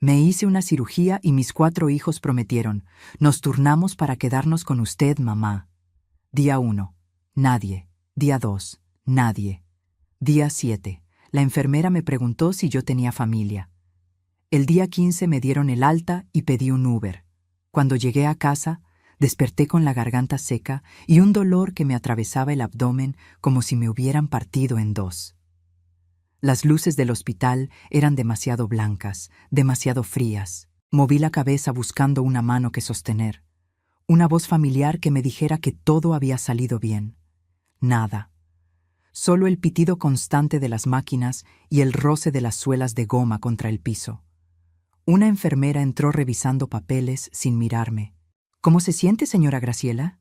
Me hice una cirugía y mis 4 hijos prometieron. Nos turnamos para quedarnos con usted, mamá. Día 1. Nadie. Día 2. Nadie. Día 7. La enfermera me preguntó si yo tenía familia. El día 15 me dieron el alta y pedí un Uber. Cuando llegué a casa, desperté con la garganta seca y un dolor que me atravesaba el abdomen como si me hubieran partido en 2. Las luces del hospital eran demasiado blancas, demasiado frías. Moví la cabeza buscando una mano que sostener. Una voz familiar que me dijera que todo había salido bien. Nada. Solo el pitido constante de las máquinas y el roce de las suelas de goma contra el piso. Una enfermera entró revisando papeles sin mirarme. ¿Cómo se siente, señora Graciela?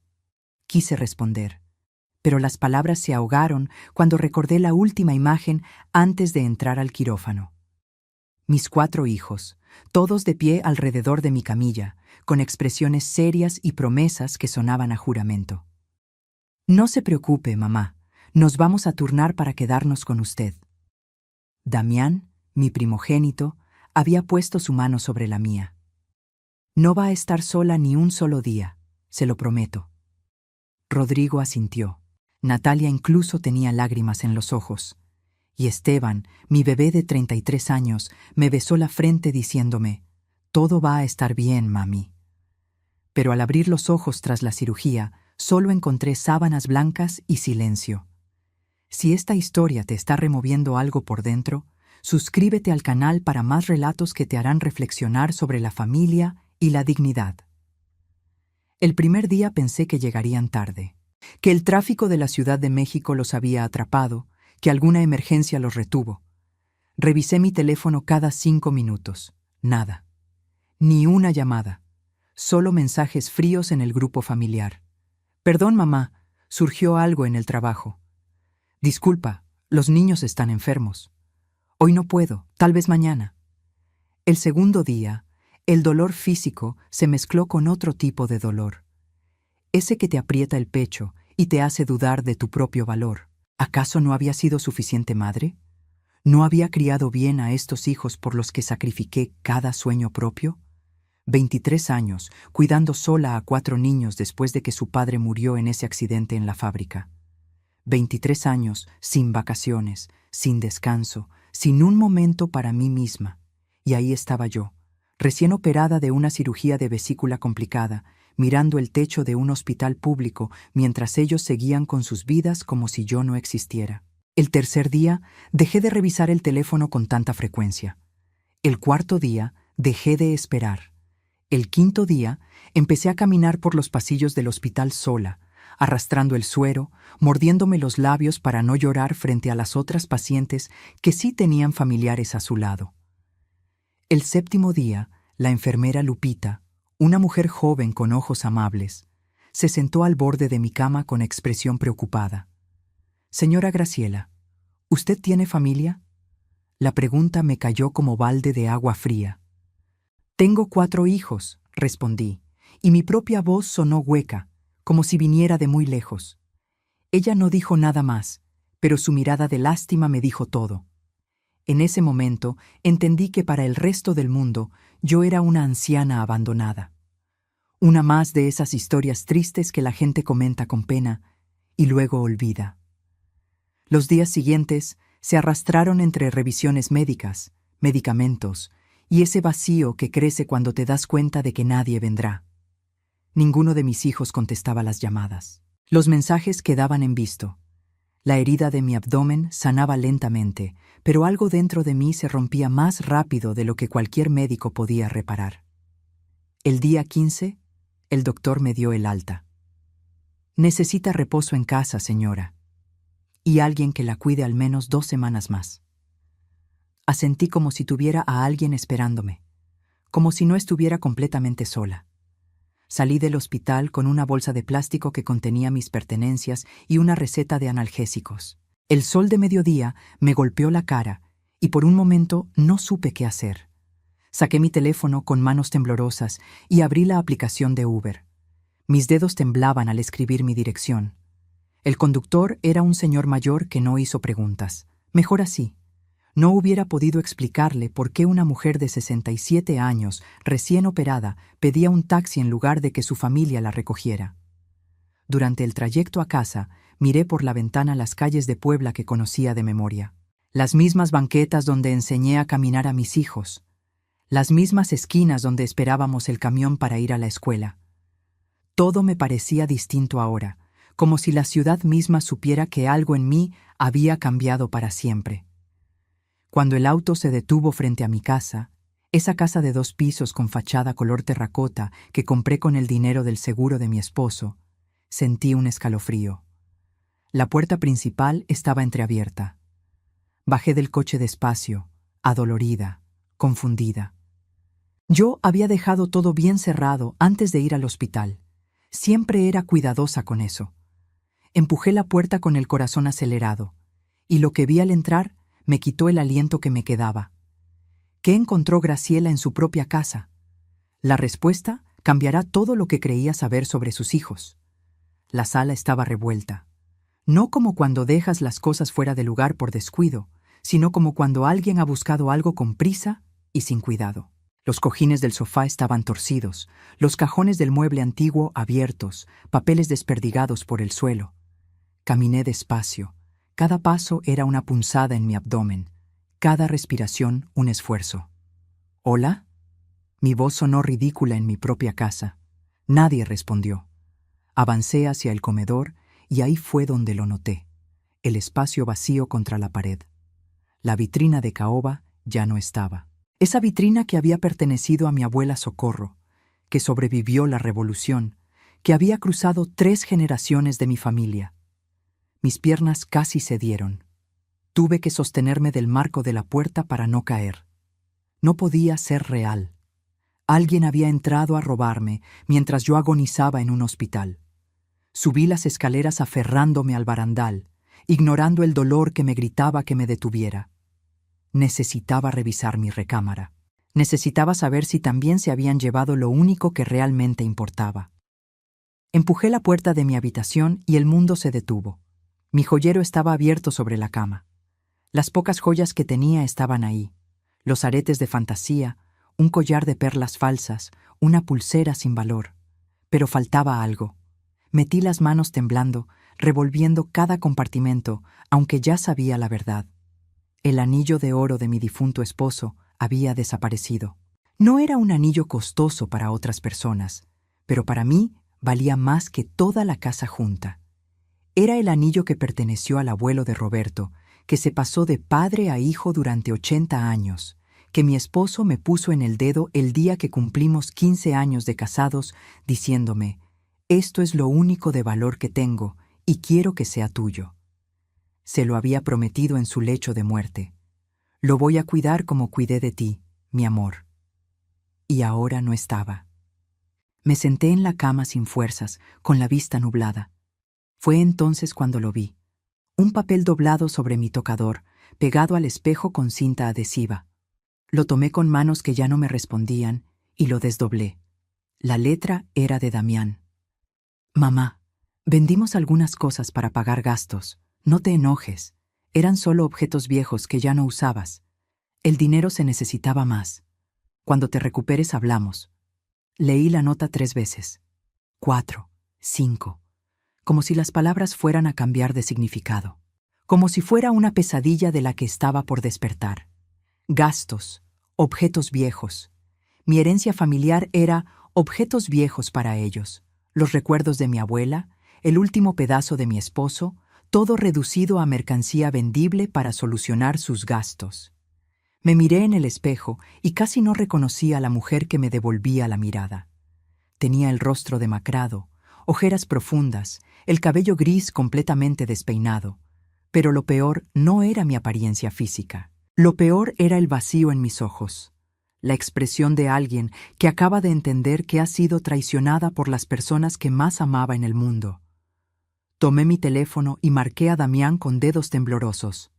Quise responder, pero las palabras se ahogaron cuando recordé la última imagen antes de entrar al quirófano. Mis 4 hijos, todos de pie alrededor de mi camilla, con expresiones serias y promesas que sonaban a juramento. No se preocupe, mamá, nos vamos a turnar para quedarnos con usted. Damián, mi primogénito, había puesto su mano sobre la mía. No va a estar sola ni un solo día, se lo prometo. Rodrigo asintió. Natalia incluso tenía lágrimas en los ojos. Y Esteban, mi bebé de 33 años, me besó la frente diciéndome, «Todo va a estar bien, mami». Pero al abrir los ojos tras la cirugía, solo encontré sábanas blancas y silencio. Si esta historia te está removiendo algo por dentro, suscríbete al canal para más relatos que te harán reflexionar sobre la familia y la dignidad. El primer día pensé que llegarían tarde, que el tráfico de la Ciudad de México los había atrapado, que alguna emergencia los retuvo. Revisé mi teléfono cada 5 minutos. Nada. Ni una llamada. Solo mensajes fríos en el grupo familiar. «Perdón, mamá, surgió algo en el trabajo». «Disculpa, los niños están enfermos». «Hoy no puedo, tal vez mañana». El segundo día, el dolor físico se mezcló con otro tipo de dolor. Ese que te aprieta el pecho y te hace dudar de tu propio valor. ¿Acaso no había sido suficiente madre? ¿No había criado bien a estos hijos por los que sacrifiqué cada sueño propio? 23 años, cuidando sola a 4 niños después de que su padre murió en ese accidente en la fábrica. 23 años sin vacaciones, sin descanso, sin un momento para mí misma. Y ahí estaba yo, recién operada de una cirugía de vesícula complicada, mirando el techo de un hospital público mientras ellos seguían con sus vidas como si yo no existiera. El tercer día, dejé de revisar el teléfono con tanta frecuencia. El cuarto día, dejé de esperar. El quinto día, empecé a caminar por los pasillos del hospital sola, arrastrando el suero, mordiéndome los labios para no llorar frente a las otras pacientes que sí tenían familiares a su lado. El séptimo día, la enfermera Lupita, una mujer joven con ojos amables, se sentó al borde de mi cama con expresión preocupada. «Señora Graciela, ¿usted tiene familia?» La pregunta me cayó como balde de agua fría. «Tengo 4 hijos», respondí, y mi propia voz sonó hueca, como si viniera de muy lejos. Ella no dijo nada más, pero su mirada de lástima me dijo todo. En ese momento entendí que para el resto del mundo yo era una anciana abandonada. Una más de esas historias tristes que la gente comenta con pena y luego olvida. Los días siguientes se arrastraron entre revisiones médicas, medicamentos y ese vacío que crece cuando te das cuenta de que nadie vendrá. Ninguno de mis hijos contestaba las llamadas. Los mensajes quedaban en visto. La herida de mi abdomen sanaba lentamente, pero algo dentro de mí se rompía más rápido de lo que cualquier médico podía reparar. El día 15, el doctor me dio el alta. «Necesita reposo en casa, señora, y alguien que la cuide al menos 2 semanas más». Asentí como si tuviera a alguien esperándome, como si no estuviera completamente sola. Salí del hospital con una bolsa de plástico que contenía mis pertenencias y una receta de analgésicos. El sol de mediodía me golpeó la cara y por un momento no supe qué hacer. Saqué mi teléfono con manos temblorosas y abrí la aplicación de Uber. Mis dedos temblaban al escribir mi dirección. El conductor era un señor mayor que no hizo preguntas. Mejor así. No hubiera podido explicarle por qué una mujer de 67 años, recién operada, pedía un taxi en lugar de que su familia la recogiera. Durante el trayecto a casa, miré por la ventana las calles de Puebla que conocía de memoria. Las mismas banquetas donde enseñé a caminar a mis hijos. Las mismas esquinas donde esperábamos el camión para ir a la escuela. Todo me parecía distinto ahora, como si la ciudad misma supiera que algo en mí había cambiado para siempre. Cuando el auto se detuvo frente a mi casa, esa casa de 2 pisos con fachada color terracota que compré con el dinero del seguro de mi esposo, sentí un escalofrío. La puerta principal estaba entreabierta. Bajé del coche despacio, adolorida, confundida. Yo había dejado todo bien cerrado antes de ir al hospital. Siempre era cuidadosa con eso. Empujé la puerta con el corazón acelerado, y lo que vi al entrar me quitó el aliento que me quedaba. ¿Qué encontró Graciela en su propia casa? La respuesta cambiará todo lo que creía saber sobre sus hijos. La sala estaba revuelta. No como cuando dejas las cosas fuera de lugar por descuido, sino como cuando alguien ha buscado algo con prisa y sin cuidado. Los cojines del sofá estaban torcidos, los cajones del mueble antiguo abiertos, papeles desperdigados por el suelo. Caminé despacio. Cada paso era una punzada en mi abdomen, cada respiración un esfuerzo. ¿Hola? Mi voz sonó ridícula en mi propia casa. Nadie respondió. Avancé hacia el comedor y ahí fue donde lo noté, el espacio vacío contra la pared. La vitrina de caoba ya no estaba. Esa vitrina que había pertenecido a mi abuela Socorro, que sobrevivió la revolución, que había cruzado 3 generaciones de mi familia. Mis piernas casi cedieron. Tuve que sostenerme del marco de la puerta para no caer. No podía ser real. Alguien había entrado a robarme mientras yo agonizaba en un hospital. Subí las escaleras aferrándome al barandal, ignorando el dolor que me gritaba que me detuviera. Necesitaba revisar mi recámara. Necesitaba saber si también se habían llevado lo único que realmente importaba. Empujé la puerta de mi habitación y el mundo se detuvo. Mi joyero estaba abierto sobre la cama. Las pocas joyas que tenía estaban ahí. Los aretes de fantasía, un collar de perlas falsas, una pulsera sin valor. Pero faltaba algo. Metí las manos temblando, revolviendo cada compartimento, aunque ya sabía la verdad. El anillo de oro de mi difunto esposo había desaparecido. No era un anillo costoso para otras personas, pero para mí valía más que toda la casa junta. Era el anillo que perteneció al abuelo de Roberto, que se pasó de padre a hijo durante 80 años, que mi esposo me puso en el dedo el día que cumplimos 15 años de casados, diciéndome: «Esto es lo único de valor que tengo y quiero que sea tuyo». Se lo había prometido en su lecho de muerte. «Lo voy a cuidar como cuidé de ti, mi amor». Y ahora no estaba. Me senté en la cama sin fuerzas, con la vista nublada. Fue entonces cuando lo vi. Un papel doblado sobre mi tocador, pegado al espejo con cinta adhesiva. Lo tomé con manos que ya no me respondían y lo desdoblé. La letra era de Damián. «Mamá, vendimos algunas cosas para pagar gastos. No te enojes. Eran solo objetos viejos que ya no usabas. El dinero se necesitaba más. Cuando te recuperes hablamos». Leí la nota 3 veces. 4, 5. Como si las palabras fueran a cambiar de significado. Como si fuera una pesadilla de la que estaba por despertar. Gastos, objetos viejos. Mi herencia familiar era objetos viejos para ellos. Los recuerdos de mi abuela, el último pedazo de mi esposo, todo reducido a mercancía vendible para solucionar sus gastos. Me miré en el espejo y casi no reconocí a la mujer que me devolvía la mirada. Tenía el rostro demacrado, ojeras profundas, el cabello gris completamente despeinado. Pero lo peor no era mi apariencia física. Lo peor era el vacío en mis ojos. La expresión de alguien que acaba de entender que ha sido traicionada por las personas que más amaba en el mundo. Tomé mi teléfono y marqué a Damián con dedos temblorosos.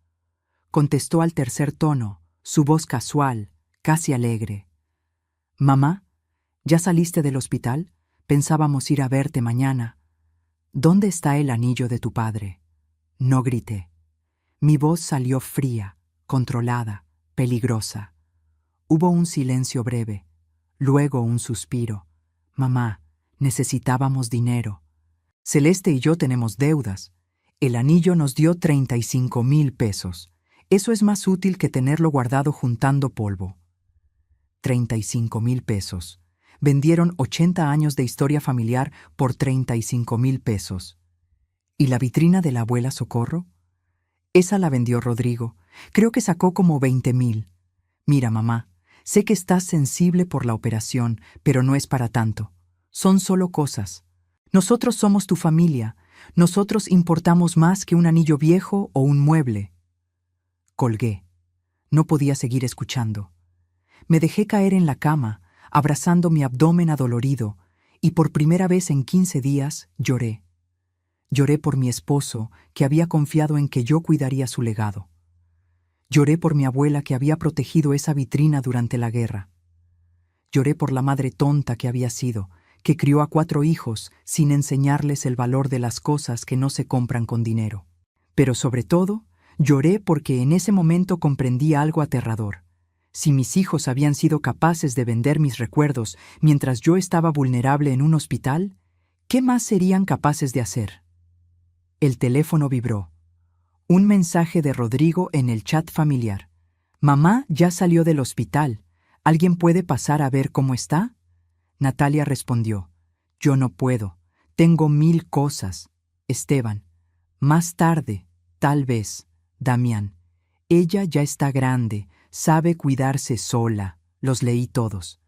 Contestó al tercer tono, su voz casual, casi alegre. «Mamá, ¿ya saliste del hospital? Pensábamos ir a verte mañana. ¿Dónde está el anillo de tu padre?» No grité. Mi voz salió fría, controlada, peligrosa. Hubo un silencio breve, luego un suspiro. Mamá, necesitábamos dinero. Celeste y yo tenemos deudas. El anillo nos dio 35,000 pesos. Eso es más útil que tenerlo guardado juntando polvo. 35,000 pesos. Vendieron 80 años de historia familiar por 35,000 pesos. ¿Y la vitrina de la abuela Socorro? Esa la vendió Rodrigo. Creo que sacó como 20,000. Mira, mamá, sé que estás sensible por la operación, pero no es para tanto. Son solo cosas. Nosotros somos tu familia. Nosotros importamos más que un anillo viejo o un mueble. Colgué. No podía seguir escuchando. Me dejé caer en la cama, abrazando mi abdomen adolorido, y por primera vez en 15 días lloré. Lloré por mi esposo, que había confiado en que yo cuidaría su legado. Lloré por mi abuela, que había protegido esa vitrina durante la guerra. Lloré por la madre tonta que había sido, que crió a 4 hijos sin enseñarles el valor de las cosas que no se compran con dinero. Pero sobre todo, lloré porque en ese momento comprendí algo aterrador. Si mis hijos habían sido capaces de vender mis recuerdos mientras yo estaba vulnerable en un hospital, ¿qué más serían capaces de hacer? El teléfono vibró. Un mensaje de Rodrigo en el chat familiar. Mamá ya salió del hospital. ¿Alguien puede pasar a ver cómo está? Natalia respondió. Yo no puedo. Tengo 1000 cosas. Esteban. Más tarde, tal vez. Damián. Ella ya está grande. Sabe cuidarse sola. Los leí todos.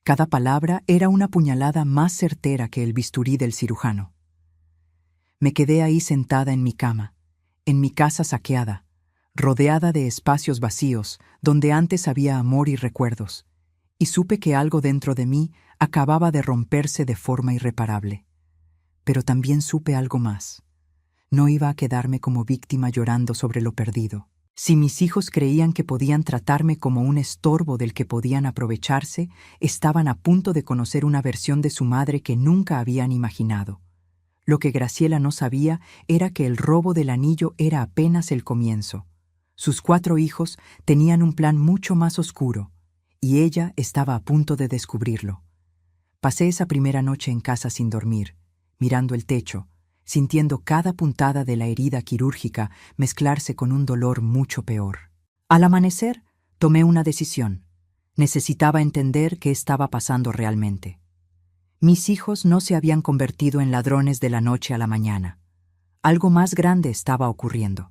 Cada palabra era una puñalada más certera que el bisturí del cirujano. Me quedé ahí sentada en mi cama, en mi casa saqueada, rodeada de espacios vacíos donde antes había amor y recuerdos, y supe que algo dentro de mí acababa de romperse de forma irreparable. Pero también supe algo más. No iba a quedarme como víctima llorando sobre lo perdido. Si mis hijos creían que podían tratarme como un estorbo del que podían aprovecharse, estaban a punto de conocer una versión de su madre que nunca habían imaginado. Lo que Graciela no sabía era que el robo del anillo era apenas el comienzo. Sus 4 hijos tenían un plan mucho más oscuro, y ella estaba a punto de descubrirlo. Pasé esa primera noche en casa sin dormir, mirando el techo, sintiendo cada puntada de la herida quirúrgica mezclarse con un dolor mucho peor. Al amanecer, tomé una decisión. Necesitaba entender qué estaba pasando realmente. Mis hijos no se habían convertido en ladrones de la noche a la mañana. Algo más grande estaba ocurriendo.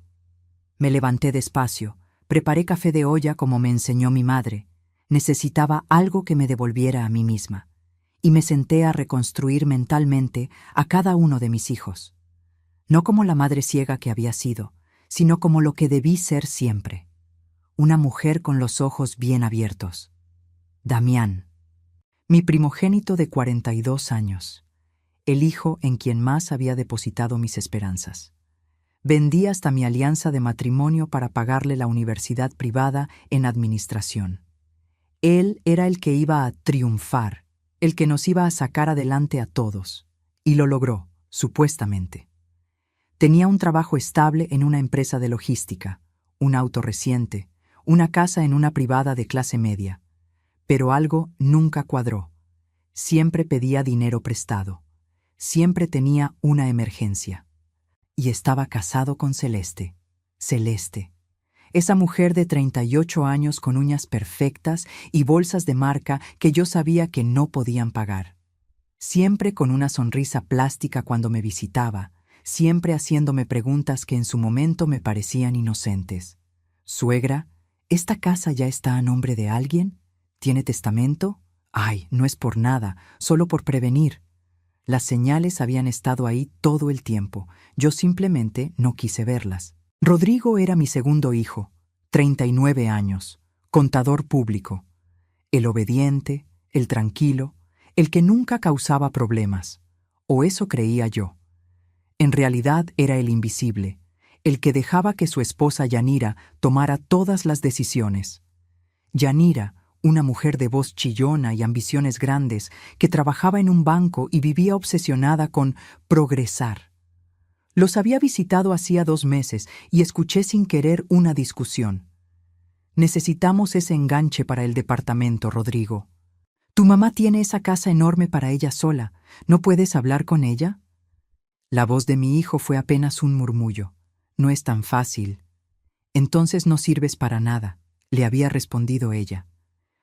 Me levanté despacio, preparé café de olla como me enseñó mi madre. Necesitaba algo que me devolviera a mí misma. Y me senté a reconstruir mentalmente a cada uno de mis hijos. No como la madre ciega que había sido, sino como lo que debí ser siempre. Una mujer con los ojos bien abiertos. Damián. Mi primogénito de 42 años, el hijo en quien más había depositado mis esperanzas. Vendí hasta mi alianza de matrimonio para pagarle la universidad privada en administración. Él era el que iba a triunfar, el que nos iba a sacar adelante a todos, y lo logró, supuestamente. Tenía un trabajo estable en una empresa de logística, un auto reciente, una casa en una privada de clase media. Pero algo nunca cuadró. Siempre pedía dinero prestado. Siempre tenía una emergencia. Y estaba casado con Celeste. Celeste. Esa mujer de 38 años con uñas perfectas y bolsas de marca que yo sabía que no podían pagar. Siempre con una sonrisa plástica cuando me visitaba, siempre haciéndome preguntas que en su momento me parecían inocentes. Suegra, ¿esta casa ya está a nombre de alguien? ¿Tiene testamento? Ay, no es por nada, solo por prevenir. Las señales habían estado ahí todo el tiempo. Yo simplemente no quise verlas. Rodrigo era mi segundo hijo, 39 años, contador público. El obediente, el tranquilo, el que nunca causaba problemas. O eso creía yo. En realidad era el invisible, el que dejaba que su esposa Yanira tomara todas las decisiones. Yanira, una mujer de voz chillona y ambiciones grandes, que trabajaba en un banco y vivía obsesionada con progresar. Los había visitado hacía 2 meses y escuché sin querer una discusión. Necesitamos ese enganche para el departamento, Rodrigo. Tu mamá tiene esa casa enorme para ella sola. ¿No puedes hablar con ella? La voz de mi hijo fue apenas un murmullo. No es tan fácil. Entonces no sirves para nada, le había respondido ella.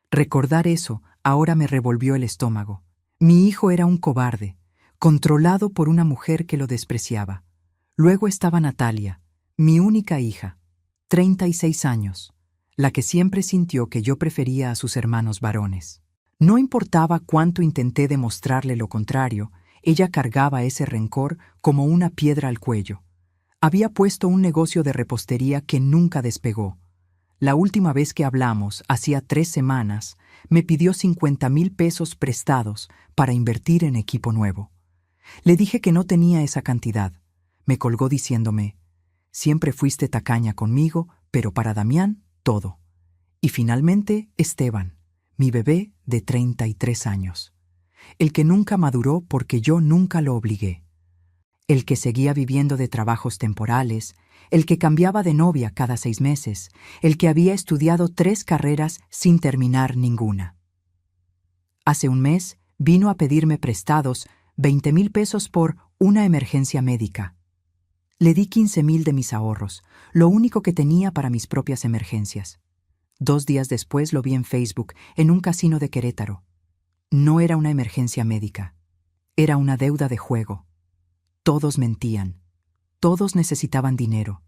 Recordar eso ahora me revolvió el estómago. Mi hijo era un cobarde, controlado por una mujer que lo despreciaba. Luego estaba Natalia, mi única hija, 36 años, la que siempre sintió que yo prefería a sus hermanos varones. No importaba cuánto intenté demostrarle lo contrario, ella cargaba ese rencor como una piedra al cuello. Había puesto un negocio de repostería que nunca despegó. La última vez que hablamos, hacía 3 semanas, me pidió 50,000 pesos prestados para invertir en equipo nuevo. Le dije que no tenía esa cantidad. Me colgó diciéndome, siempre fuiste tacaña conmigo, pero para Damián, todo. Y finalmente, Esteban, mi bebé de 33 años. El que nunca maduró porque yo nunca lo obligué. El que seguía viviendo de trabajos temporales, el que cambiaba de novia cada 6 meses, el que había estudiado 3 carreras sin terminar ninguna. Hace un mes vino a pedirme prestados 20,000 pesos por una emergencia médica. Le di 15,000 de mis ahorros, lo único que tenía para mis propias emergencias. 2 días después lo vi en Facebook, en un casino de Querétaro. No era una emergencia médica, era una deuda de juego. Todos mentían, todos necesitaban dinero,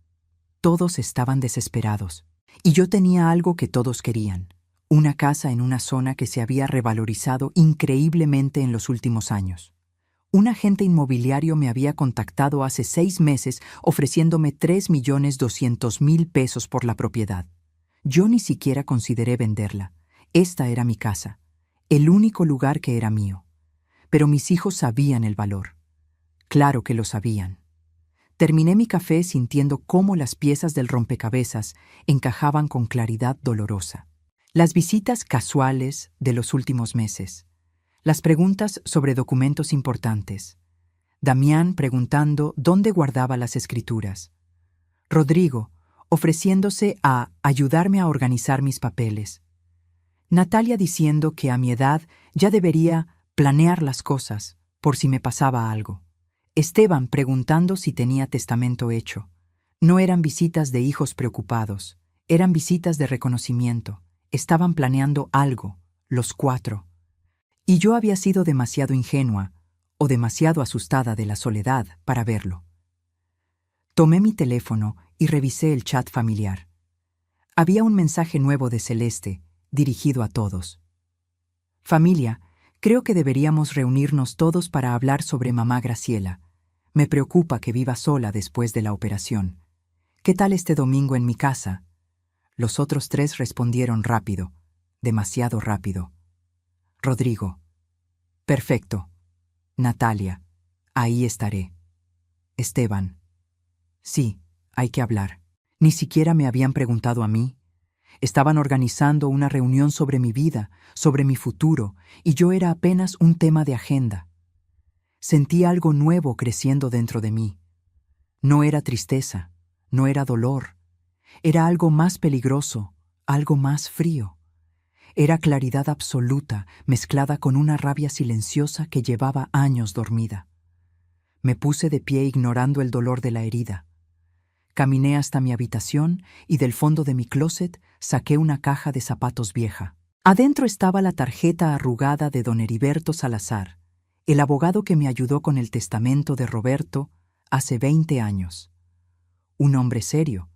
todos estaban desesperados. Y yo tenía algo que todos querían, una casa en una zona que se había revalorizado increíblemente en los últimos años. Un agente inmobiliario me había contactado hace 6 meses ofreciéndome 3,200,000 pesos por la propiedad. Yo ni siquiera consideré venderla. Esta era mi casa, el único lugar que era mío. Pero mis hijos sabían el valor. Claro que lo sabían. Terminé mi café sintiendo cómo las piezas del rompecabezas encajaban con claridad dolorosa. Las visitas casuales de los últimos meses. Las preguntas sobre documentos importantes. Damián preguntando dónde guardaba las escrituras. Rodrigo ofreciéndose a ayudarme a organizar mis papeles. Natalia diciendo que a mi edad ya debería planear las cosas por si me pasaba algo. Esteban preguntando si tenía testamento hecho. No eran visitas de hijos preocupados, eran visitas de reconocimiento. Estaban planeando algo, los 4. Y yo había sido demasiado ingenua o demasiado asustada de la soledad para verlo. Tomé mi teléfono y revisé el chat familiar. Había un mensaje nuevo de Celeste, dirigido a todos. Familia, creo que deberíamos reunirnos todos para hablar sobre mamá Graciela. Me preocupa que viva sola después de la operación. ¿Qué tal este domingo en mi casa? Los otros 3 respondieron rápido, demasiado rápido. Rodrigo. Perfecto. Natalia. Ahí estaré. Esteban. Sí, hay que hablar. Ni siquiera me habían preguntado a mí. Estaban organizando una reunión sobre mi vida, sobre mi futuro, y yo era apenas un tema de agenda. Sentí algo nuevo creciendo dentro de mí. No era tristeza, no era dolor. Era algo más peligroso, algo más frío. Era claridad absoluta mezclada con una rabia silenciosa que llevaba años dormida. Me puse de pie ignorando el dolor de la herida. Caminé hasta mi habitación y del fondo de mi closet saqué una caja de zapatos vieja. Adentro estaba la tarjeta arrugada de don Heriberto Salazar, el abogado que me ayudó con el testamento de Roberto hace 20 años. Un hombre serio,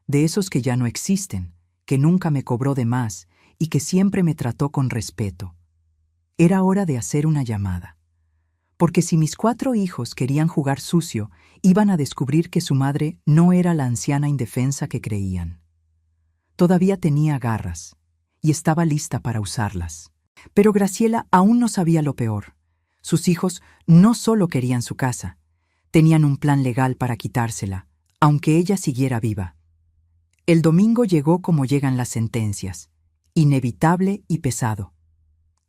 de esos que ya no existen, que nunca me cobró de más y que siempre me trató con respeto. Era hora de hacer una llamada. Porque si mis 4 hijos querían jugar sucio, iban a descubrir que su madre no era la anciana indefensa que creían. Todavía tenía garras, y estaba lista para usarlas. Pero Graciela aún no sabía lo peor. Sus hijos no solo querían su casa, tenían un plan legal para quitársela, aunque ella siguiera viva. El domingo llegó como llegan las sentencias, inevitable y pesado.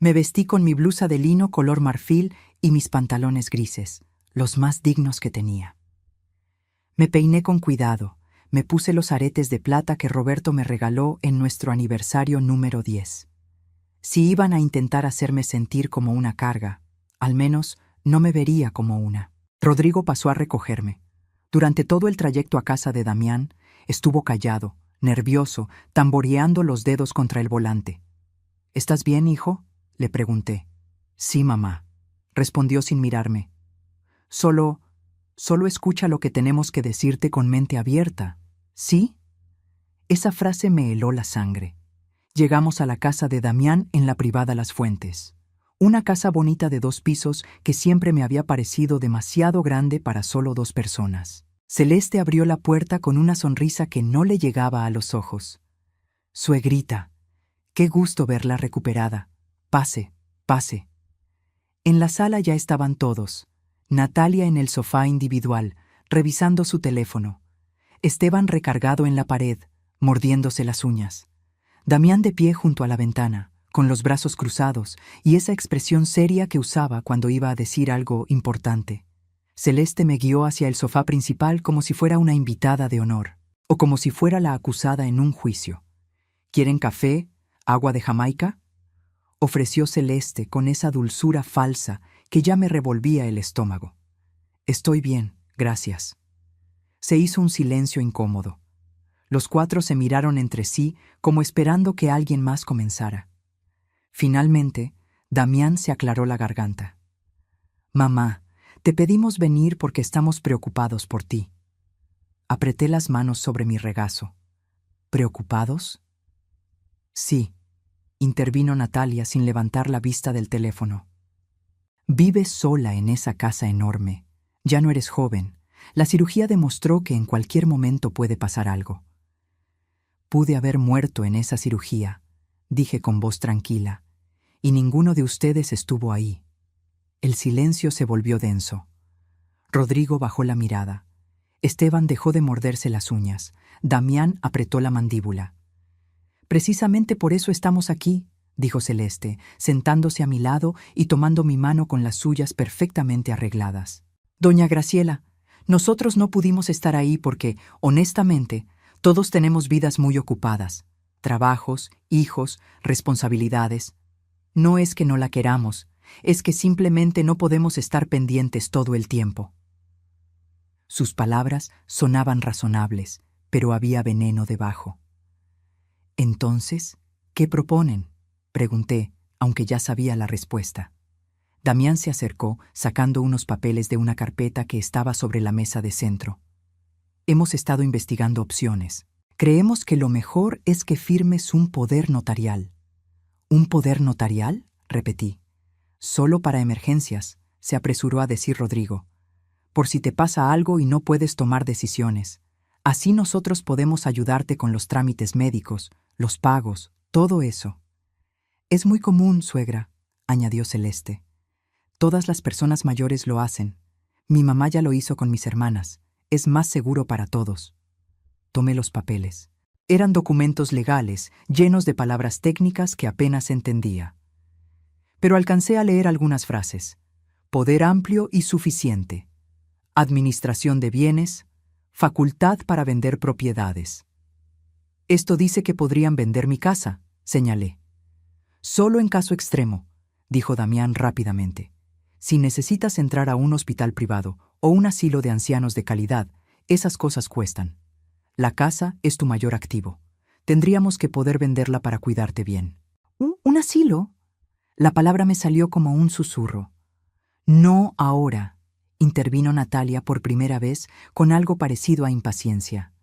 Me vestí con mi blusa de lino color marfil y mis pantalones grises, los más dignos que tenía. Me peiné con cuidado, Me puse los aretes de plata que Roberto me regaló en nuestro aniversario número 10. Si iban a intentar hacerme sentir como una carga, al menos no me vería como una. Rodrigo pasó a recogerme. Durante todo el trayecto a casa de Damián, estuvo callado, nervioso, tamboreando los dedos contra el volante. ¿Estás bien, hijo?, le pregunté. Sí, mamá, respondió sin mirarme. Solo escucha lo que tenemos que decirte con mente abierta, ¿sí? Esa frase me heló la sangre. Llegamos a la casa de Damián en la privada Las Fuentes. Una casa bonita de 2 pisos que siempre me había parecido demasiado grande para solo 2 personas. Celeste abrió la puerta con una sonrisa que no le llegaba a los ojos. Suegrita, qué gusto verla recuperada. Pase, pase. En la sala ya estaban todos. Natalia en el sofá individual, revisando su teléfono. Esteban recargado en la pared, mordiéndose las uñas. Damián de pie junto a la ventana, con los brazos cruzados y esa expresión seria que usaba cuando iba a decir algo importante. Celeste me guió hacia el sofá principal como si fuera una invitada de honor, o como si fuera la acusada en un juicio. ¿Quieren café? ¿Agua de Jamaica?, ofreció Celeste con esa dulzura falsa que ya me revolvía el estómago. Estoy bien, gracias. Se hizo un silencio incómodo. Los 4 se miraron entre sí como esperando que alguien más comenzara. Finalmente, Damián se aclaró la garganta. Mamá, te pedimos venir porque estamos preocupados por ti. Apreté las manos sobre mi regazo. ¿Preocupados? Sí, intervino Natalia sin levantar la vista del teléfono. Vives sola en esa casa enorme. Ya no eres joven. La cirugía demostró que en cualquier momento puede pasar algo. Pude haber muerto en esa cirugía, dije con voz tranquila, y ninguno de ustedes estuvo ahí. El silencio se volvió denso. Rodrigo bajó la mirada. Esteban dejó de morderse las uñas. Damián apretó la mandíbula. Precisamente por eso estamos aquí, dijo Celeste, sentándose a mi lado y tomando mi mano con las suyas perfectamente arregladas. Doña Graciela, nosotros no pudimos estar ahí porque, honestamente, todos tenemos vidas muy ocupadas, trabajos, hijos, responsabilidades. No es que no la queramos, es que simplemente no podemos estar pendientes todo el tiempo. Sus palabras sonaban razonables, pero había veneno debajo. Entonces, ¿qué proponen?, pregunté, aunque ya sabía la respuesta. Damián se acercó, sacando unos papeles de una carpeta que estaba sobre la mesa de centro. Hemos estado investigando opciones. Creemos que lo mejor es que firmes un poder notarial. ¿Un poder notarial?, repetí. Solo para emergencias, se apresuró a decir Rodrigo. Por si te pasa algo y no puedes tomar decisiones. Así nosotros podemos ayudarte con los trámites médicos, los pagos, todo eso. Es muy común, suegra, añadió Celeste. Todas las personas mayores lo hacen. Mi mamá ya lo hizo con mis hermanas. Es más seguro para todos. Tomé los papeles. Eran documentos legales, llenos de palabras técnicas que apenas entendía. Pero alcancé a leer algunas frases. Poder amplio y suficiente. Administración de bienes. Facultad para vender propiedades. Esto dice que podrían vender mi casa, señalé. Solo en caso extremo, dijo Damián rápidamente. Si necesitas entrar a un hospital privado o un asilo de ancianos de calidad, esas cosas cuestan. La casa es tu mayor activo. Tendríamos que poder venderla para cuidarte bien. ¿Un asilo? La palabra me salió como un susurro. No ahora, intervino Natalia por primera vez con algo parecido a impaciencia.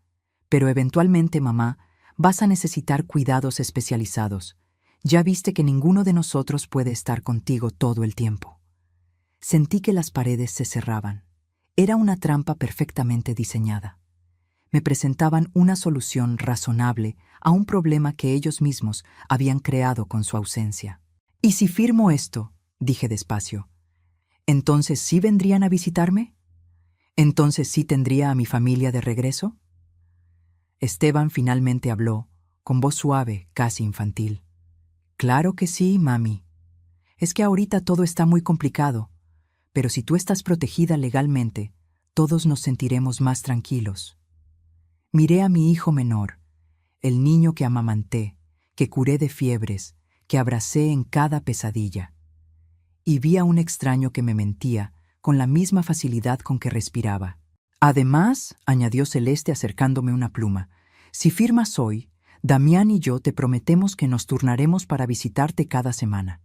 Pero eventualmente, mamá, vas a necesitar cuidados especializados. Ya viste que ninguno de nosotros puede estar contigo todo el tiempo. Sentí que las paredes se cerraban. Era una trampa perfectamente diseñada. Me presentaban una solución razonable a un problema que ellos mismos habían creado con su ausencia. ¿Y si firmo esto?, dije despacio. ¿Entonces sí vendrían a visitarme? ¿Entonces sí tendría a mi familia de regreso? Esteban finalmente habló, con voz suave, casi infantil. Claro que sí, mami. Es que ahorita todo está muy complicado, pero si tú estás protegida legalmente, todos nos sentiremos más tranquilos. Miré a mi hijo menor, el niño que amamanté, que curé de fiebres, que abracé en cada pesadilla. Y vi a un extraño que me mentía con la misma facilidad con que respiraba. Además, añadió Celeste acercándome una pluma, si firmas hoy, Damián y yo te prometemos que nos turnaremos para visitarte cada semana.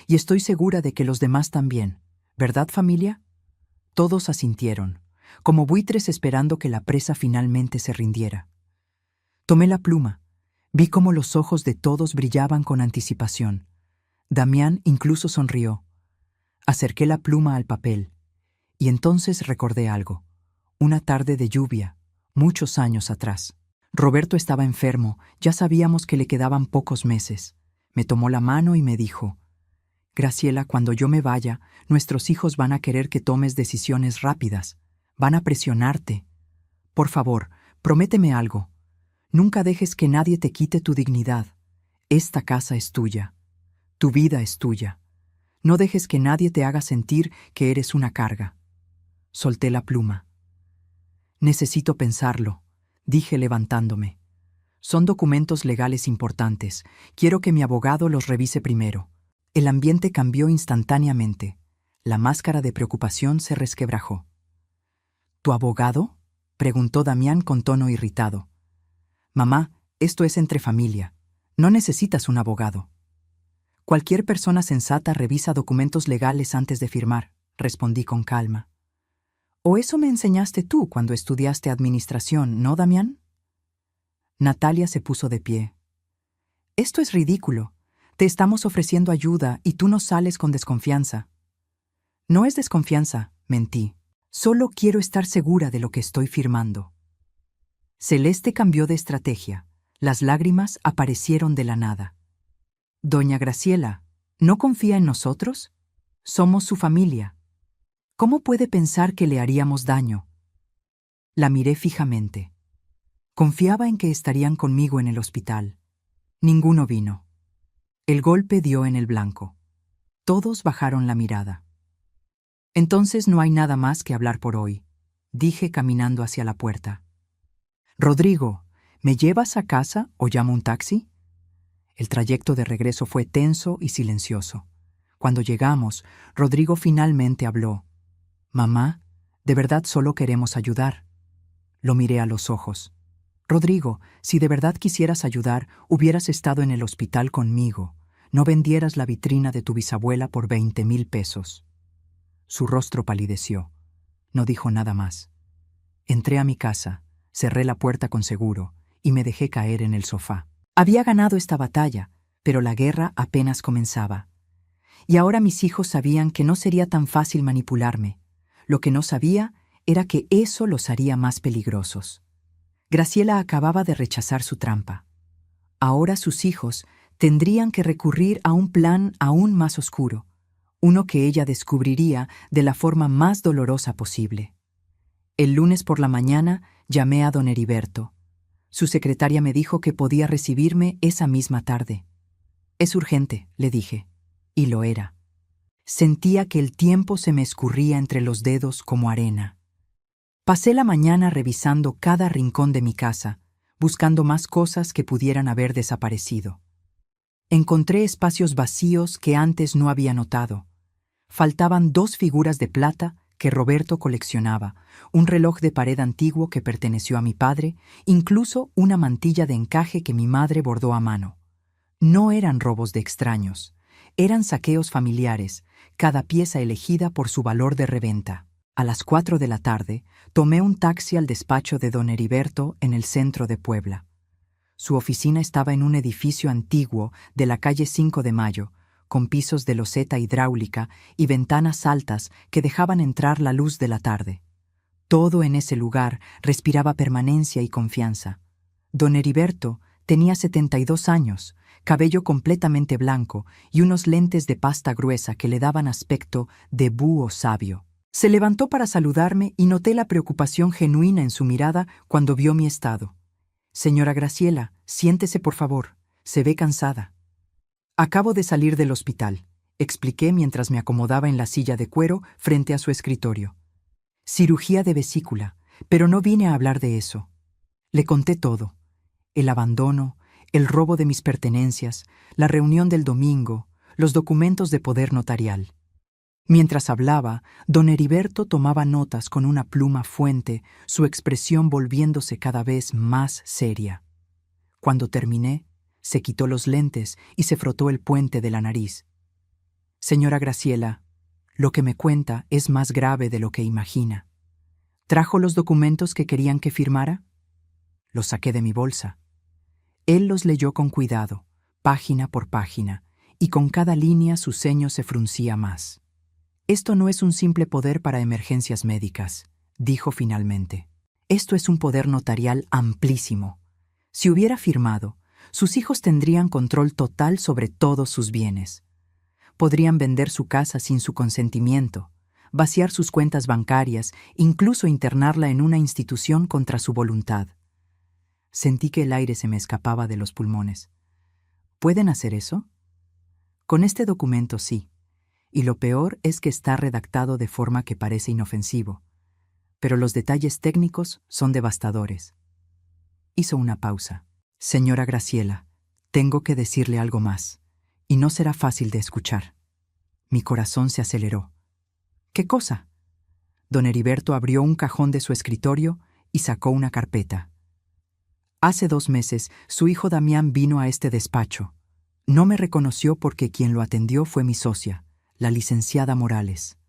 Y estoy segura de que los demás también. ¿Verdad, familia? Todos asintieron, como buitres esperando que la presa finalmente se rindiera. Tomé la pluma. Vi cómo los ojos de todos brillaban con anticipación. Damián incluso sonrió. Acerqué la pluma al papel, y entonces recordé algo. Una tarde de lluvia, muchos años atrás. Roberto estaba enfermo, ya sabíamos que le quedaban pocos meses. Me tomó la mano y me dijo: Graciela, cuando yo me vaya, nuestros hijos van a querer que tomes decisiones rápidas. Van a presionarte. Por favor, prométeme algo. Nunca dejes que nadie te quite tu dignidad. Esta casa es tuya. Tu vida es tuya. No dejes que nadie te haga sentir que eres una carga. Solté la pluma. Necesito pensarlo, dije levantándome. Son documentos legales importantes. Quiero que mi abogado los revise primero. El ambiente cambió instantáneamente. La máscara de preocupación se resquebrajó. ¿Tu abogado?, preguntó Damián con tono irritado. Mamá, esto es entre familia. No necesitas un abogado. Cualquier persona sensata revisa documentos legales antes de firmar, respondí con calma. ¿O eso me enseñaste tú cuando estudiaste administración, no, Damián? Natalia se puso de pie. Esto es ridículo. Te estamos ofreciendo ayuda y tú nos sales con desconfianza. No es desconfianza, mentí. Solo quiero estar segura de lo que estoy firmando. Celeste cambió de estrategia. Las lágrimas aparecieron de la nada. Doña Graciela, ¿no confía en nosotros? Somos su familia. ¿Cómo puede pensar que le haríamos daño? La miré fijamente. Confiaba en que estarían conmigo en el hospital. Ninguno vino. El golpe dio en el blanco. Todos bajaron la mirada. Entonces no hay nada más que hablar por hoy, dije caminando hacia la puerta. Rodrigo, ¿me llevas a casa o llamo un taxi? El trayecto de regreso fue tenso y silencioso. Cuando llegamos, Rodrigo finalmente habló. Mamá, de verdad solo queremos ayudar. Lo miré a los ojos. Rodrigo, si de verdad quisieras ayudar, hubieras estado en el hospital conmigo. No vendieras la vitrina de tu bisabuela por 20,000 pesos. Su rostro palideció. No dijo nada más. Entré a mi casa, cerré la puerta con seguro y me dejé caer en el sofá. Había ganado esta batalla, pero la guerra apenas comenzaba. Y ahora mis hijos sabían que no sería tan fácil manipularme. Lo que no sabía era que eso los haría más peligrosos. Graciela acababa de rechazar su trampa. Ahora sus hijos tendrían que recurrir a un plan aún más oscuro, uno que ella descubriría de la forma más dolorosa posible. El lunes por la mañana llamé a don Heriberto. Su secretaria me dijo que podía recibirme esa misma tarde. Es urgente, le dije, y lo era. Sentía que el tiempo se me escurría entre los dedos como arena. Pasé la mañana revisando cada rincón de mi casa, buscando más cosas que pudieran haber desaparecido. Encontré espacios vacíos que antes no había notado. Faltaban 2 figuras de plata que Roberto coleccionaba, un reloj de pared antiguo que perteneció a mi padre, incluso una mantilla de encaje que mi madre bordó a mano. No eran robos de extraños, eran saqueos familiares, cada pieza elegida por su valor de reventa. A las 4 de la tarde, tomé un taxi al despacho de don Heriberto en el centro de Puebla. Su oficina estaba en un edificio antiguo de la calle 5 de Mayo, con pisos de loseta hidráulica y ventanas altas que dejaban entrar la luz de la tarde. Todo en ese lugar respiraba permanencia y confianza. Don Heriberto tenía 72 años, cabello completamente blanco y unos lentes de pasta gruesa que le daban aspecto de búho sabio. Se levantó para saludarme y noté la preocupación genuina en su mirada cuando vio mi estado. Señora Graciela, siéntese por favor, se ve cansada. Acabo de salir del hospital, expliqué mientras me acomodaba en la silla de cuero frente a su escritorio. Cirugía de vesícula, pero no vine a hablar de eso. Le conté todo: el abandono, el robo de mis pertenencias, la reunión del domingo, los documentos de poder notarial. Mientras hablaba, don Heriberto tomaba notas con una pluma fuente, su expresión volviéndose cada vez más seria. Cuando terminé, se quitó los lentes y se frotó el puente de la nariz. Señora Graciela, lo que me cuenta es más grave de lo que imagina. ¿Trajo los documentos que querían que firmara? Los saqué de mi bolsa. Él los leyó con cuidado, página por página, y con cada línea su ceño se fruncía más. Esto no es un simple poder para emergencias médicas, dijo finalmente. Esto es un poder notarial amplísimo. Si hubiera firmado, sus hijos tendrían control total sobre todos sus bienes. Podrían vender su casa sin su consentimiento, vaciar sus cuentas bancarias, incluso internarla en una institución contra su voluntad. Sentí que el aire se me escapaba de los pulmones. ¿Pueden hacer eso? Con este documento sí, y lo peor es que está redactado de forma que parece inofensivo, pero los detalles técnicos son devastadores. Hizo una pausa. Señora Graciela, tengo que decirle algo más, y no será fácil de escuchar. Mi corazón se aceleró. ¿Qué cosa? Don Heriberto abrió un cajón de su escritorio y sacó una carpeta. Hace 2 meses, su hijo Damián vino a este despacho. No me reconoció porque quien lo atendió fue mi socia, la licenciada Morales.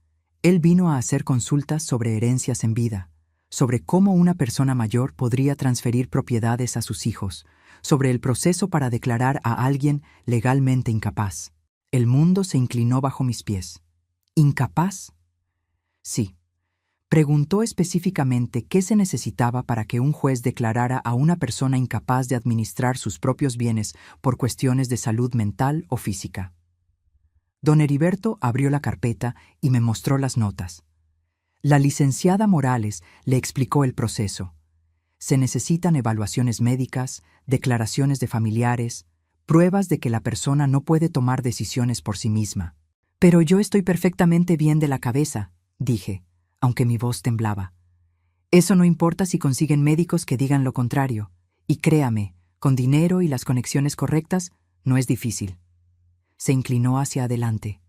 Él vino a hacer consultas sobre herencias en vida, sobre cómo una persona mayor podría transferir propiedades a sus hijos, sobre el proceso para declarar a alguien legalmente incapaz. El mundo se inclinó bajo mis pies. ¿Incapaz? Sí. Preguntó específicamente qué se necesitaba para que un juez declarara a una persona incapaz de administrar sus propios bienes por cuestiones de salud mental o física. Don Heriberto abrió la carpeta y me mostró las notas. La licenciada Morales le explicó el proceso. Se necesitan evaluaciones médicas, declaraciones de familiares, pruebas de que la persona no puede tomar decisiones por sí misma. Pero yo estoy perfectamente bien de la cabeza, dije, aunque mi voz temblaba. Eso no importa si consiguen médicos que digan lo contrario. Y créame, con dinero y las conexiones correctas, no es difícil. Se inclinó hacia adelante.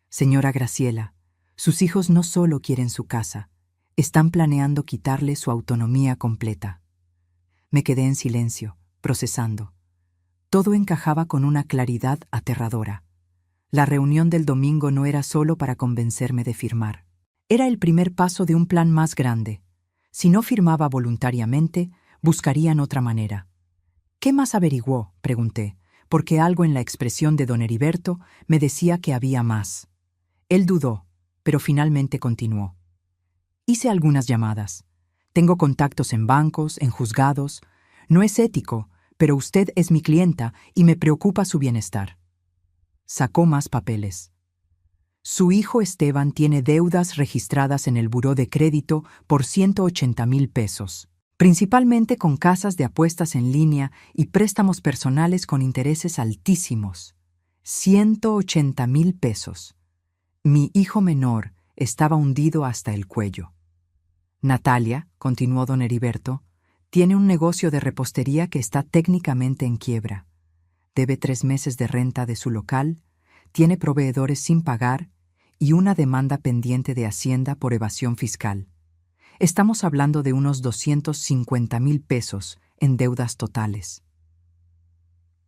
Señora Graciela, sus hijos no solo quieren su casa, están planeando quitarle su autonomía completa. Me quedé en silencio, procesando. Todo encajaba con una claridad aterradora. La reunión del domingo no era solo para convencerme de firmar. Era el primer paso de un plan más grande. Si no firmaba voluntariamente, buscarían otra manera. ¿Qué más averiguó?, pregunté, porque algo en la expresión de don Heriberto me decía que había más. Él dudó, pero finalmente continuó. Hice algunas llamadas. Tengo contactos en bancos, en juzgados. No es ético, pero usted es mi clienta y me preocupa su bienestar. Sacó más papeles. Su hijo Esteban tiene deudas registradas en el buró de crédito por 180,000 pesos, principalmente con casas de apuestas en línea y préstamos personales con intereses altísimos. 180,000 pesos. Mi hijo menor estaba hundido hasta el cuello. Natalia, continuó don Heriberto, tiene un negocio de repostería que está técnicamente en quiebra. Debe 3 meses de renta de su local, tiene proveedores sin pagar y una demanda pendiente de Hacienda por evasión fiscal. Estamos hablando de unos 250,000 pesos en deudas totales.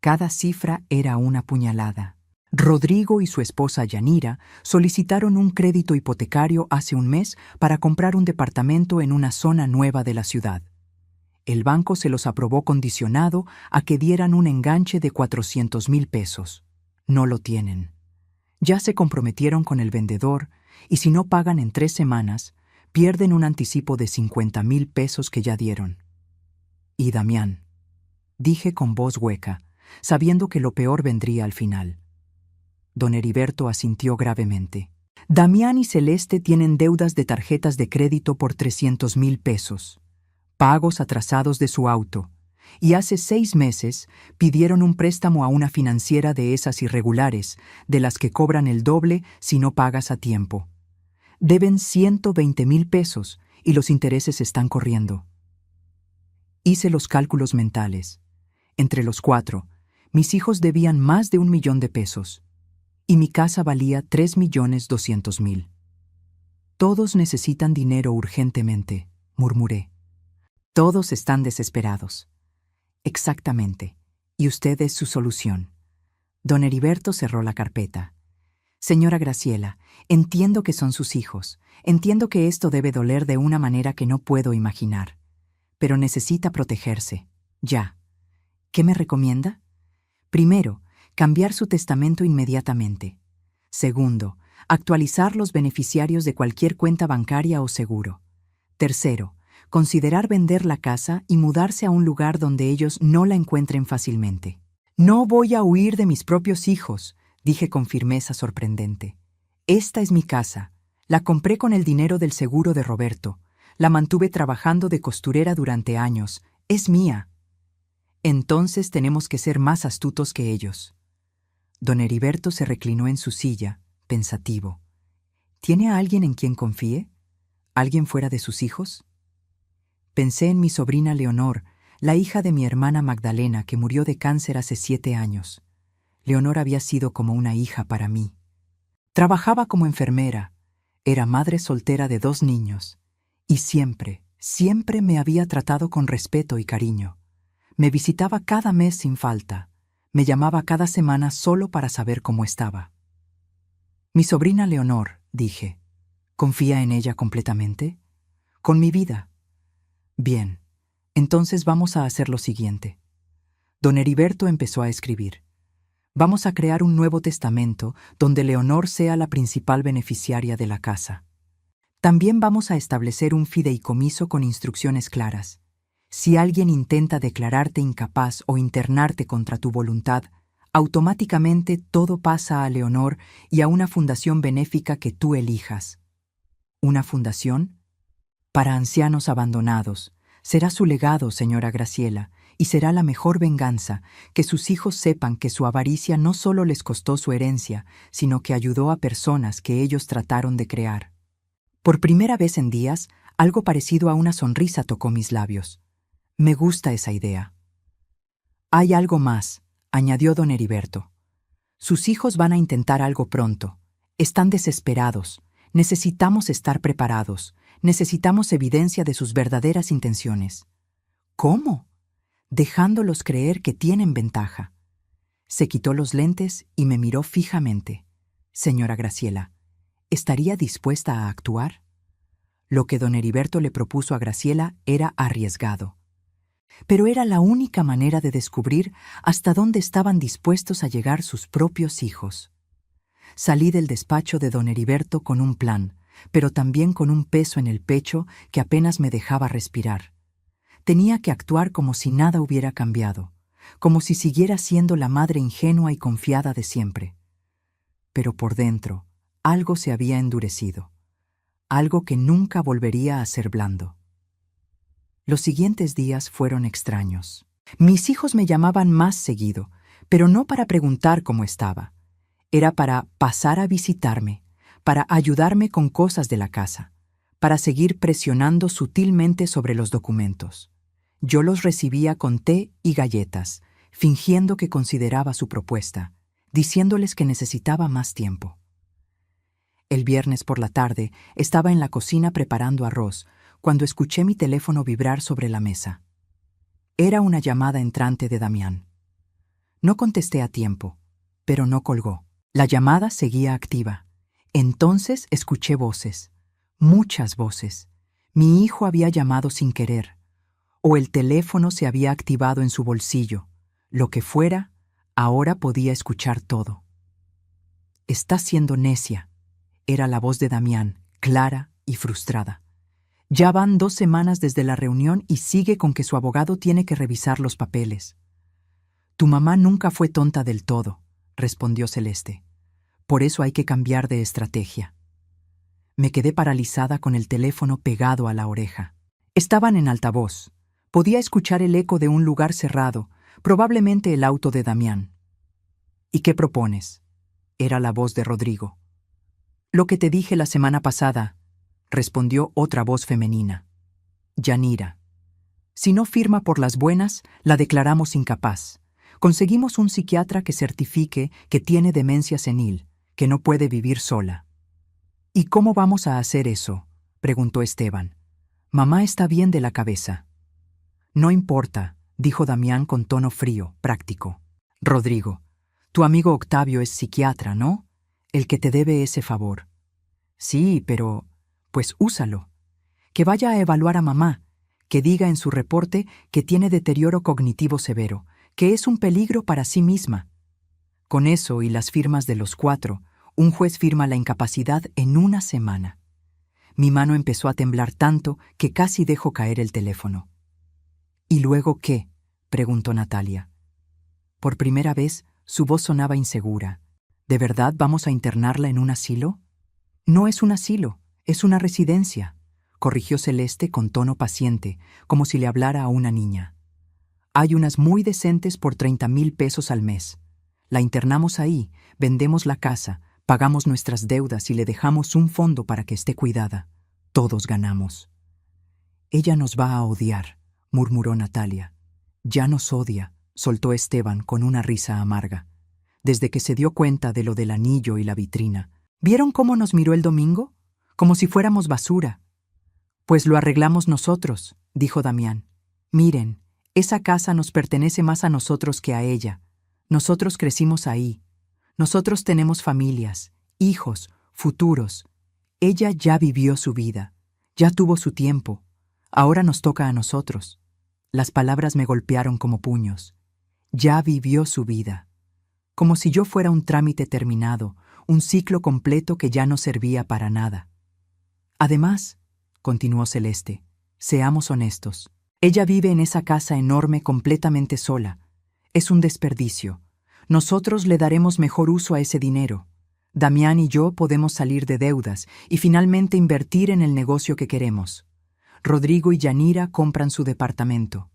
Cada cifra era una puñalada. Rodrigo y su esposa Yanira solicitaron un crédito hipotecario hace un mes para comprar un departamento en una zona nueva de la ciudad. El banco se los aprobó condicionado a que dieran un enganche de 400,000 pesos. No lo tienen. Ya se comprometieron con el vendedor y si no pagan en 3 semanas, pierden un anticipo de 50,000 pesos que ya dieron. Y Damián, dije con voz hueca, sabiendo que lo peor vendría al final. Don Heriberto asintió gravemente. Damián y Celeste tienen deudas de tarjetas de crédito por 300,000 pesos, pagos atrasados de su auto, y hace 6 meses pidieron un préstamo a una financiera de esas irregulares, de las que cobran el doble si no pagas a tiempo. Deben 120,000 pesos y los intereses están corriendo. Hice los cálculos mentales. Entre los 4, mis hijos debían más de 1.000.000 de pesos. Y mi casa valía 3.200.000. Todos necesitan dinero urgentemente, murmuré. Todos están desesperados. Exactamente. Y usted es su solución. Don Heriberto cerró la carpeta. Señora Graciela, entiendo que son sus hijos. Entiendo que esto debe doler de una manera que no puedo imaginar. Pero necesita protegerse. Ya. ¿Qué me recomienda? Primero, cambiar su testamento inmediatamente. Segundo, actualizar los beneficiarios de cualquier cuenta bancaria o seguro. Tercero, considerar vender la casa y mudarse a un lugar donde ellos no la encuentren fácilmente. No voy a huir de mis propios hijos, dije con firmeza sorprendente. Esta es mi casa. La compré con el dinero del seguro de Roberto. La mantuve trabajando de costurera durante años. Es mía. Entonces tenemos que ser más astutos que ellos. Don Heriberto se reclinó en su silla, pensativo. ¿Tiene a alguien en quien confíe? ¿Alguien fuera de sus hijos? Pensé en mi sobrina Leonor, la hija de mi hermana Magdalena, que murió de cáncer hace 7 años. Leonor había sido como una hija para mí. Trabajaba como enfermera, era madre soltera de 2 niños, y siempre, siempre me había tratado con respeto y cariño. Me visitaba cada mes sin falta, me llamaba cada semana solo para saber cómo estaba. Mi sobrina Leonor, dije, ¿confía en ella completamente? Con mi vida. Bien, entonces vamos a hacer lo siguiente. Don Heriberto empezó a escribir. Vamos a crear un nuevo testamento donde Leonor sea la principal beneficiaria de la casa. También vamos a establecer un fideicomiso con instrucciones claras. Si alguien intenta declararte incapaz o internarte contra tu voluntad, automáticamente todo pasa a Leonor y a una fundación benéfica que tú elijas. ¿Una fundación? Para ancianos abandonados. Será su legado, señora Graciela, y será la mejor venganza, que sus hijos sepan que su avaricia no solo les costó su herencia, sino que ayudó a personas que ellos trataron de crear. Por primera vez en días, algo parecido a una sonrisa tocó mis labios. Me gusta esa idea. Hay algo más, añadió don Heriberto. Sus hijos van a intentar algo pronto. Están desesperados. Necesitamos estar preparados. Necesitamos evidencia de sus verdaderas intenciones. ¿Cómo? Dejándolos creer que tienen ventaja. Se quitó los lentes y me miró fijamente. Señora Graciela, ¿estaría dispuesta a actuar? Lo que don Heriberto le propuso a Graciela era arriesgado. Pero era la única manera de descubrir hasta dónde estaban dispuestos a llegar sus propios hijos. Salí del despacho de don Heriberto con un plan, pero también con un peso en el pecho que apenas me dejaba respirar. Tenía que actuar como si nada hubiera cambiado, como si siguiera siendo la madre ingenua y confiada de siempre. Pero por dentro, algo se había endurecido, algo que nunca volvería a ser blando. Los siguientes días fueron extraños. Mis hijos me llamaban más seguido, pero no para preguntar cómo estaba. Era para pasar a visitarme, para ayudarme con cosas de la casa, para seguir presionando sutilmente sobre los documentos. Yo los recibía con té y galletas, fingiendo que consideraba su propuesta, diciéndoles que necesitaba más tiempo. El viernes por la tarde estaba en la cocina preparando arroz, cuando escuché mi teléfono vibrar sobre la mesa. Era una llamada entrante de Damián. No contesté a tiempo, pero no colgó. La llamada seguía activa. Entonces escuché voces, muchas voces. Mi hijo había llamado sin querer, o el teléfono se había activado en su bolsillo. Lo que fuera, ahora podía escuchar todo. «Estás siendo necia», era la voz de Damián, clara y frustrada. Ya van 2 semanas desde la reunión y sigue con que su abogado tiene que revisar los papeles. «Tu mamá nunca fue tonta del todo», respondió Celeste. «Por eso hay que cambiar de estrategia». Me quedé paralizada con el teléfono pegado a la oreja. Estaban en altavoz. Podía escuchar el eco de un lugar cerrado, probablemente el auto de Damián. «¿Y qué propones?», era la voz de Rodrigo. «Lo que te dije la semana pasada», respondió otra voz femenina. «Yanira». Si no firma por las buenas, la declaramos incapaz. Conseguimos un psiquiatra que certifique que tiene demencia senil, que no puede vivir sola. ¿Y cómo vamos a hacer eso?, preguntó Esteban. Mamá está bien de la cabeza. No importa, dijo Damián con tono frío, práctico. Rodrigo, tu amigo Octavio es psiquiatra, ¿no? El que te debe ese favor. Sí, pero... pues úsalo. Que vaya a evaluar a mamá, que diga en su reporte que tiene deterioro cognitivo severo, que es un peligro para sí misma. Con eso y las firmas de los 4, un juez firma la incapacidad en una semana. Mi mano empezó a temblar tanto que casi dejó caer el teléfono. ¿Y luego qué?, preguntó Natalia. Por primera vez, su voz sonaba insegura. ¿De verdad vamos a internarla en un asilo? No es un asilo, es una residencia, corrigió Celeste con tono paciente, como si le hablara a una niña. Hay unas muy decentes por 30,000 pesos al mes. La internamos ahí, vendemos la casa, pagamos nuestras deudas y le dejamos un fondo para que esté cuidada. Todos ganamos. Ella nos va a odiar, murmuró Natalia. Ya nos odia, soltó Esteban con una risa amarga. Desde que se dio cuenta de lo del anillo y la vitrina. ¿Vieron cómo nos miró el domingo? Como si fuéramos basura. Pues lo arreglamos nosotros, dijo Damián. Miren, esa casa nos pertenece más a nosotros que a ella. Nosotros crecimos ahí. Nosotros tenemos familias, hijos, futuros. Ella ya vivió su vida, ya tuvo su tiempo. Ahora nos toca a nosotros. Las palabras me golpearon como puños. Ya vivió su vida. Como si yo fuera un trámite terminado, un ciclo completo que ya no servía para nada. Además, continuó Celeste, seamos honestos. Ella vive en esa casa enorme completamente sola. Es un desperdicio. Nosotros le daremos mejor uso a ese dinero. Damián y yo podemos salir de deudas y finalmente invertir en el negocio que queremos. Rodrigo y Yanira compran su departamento.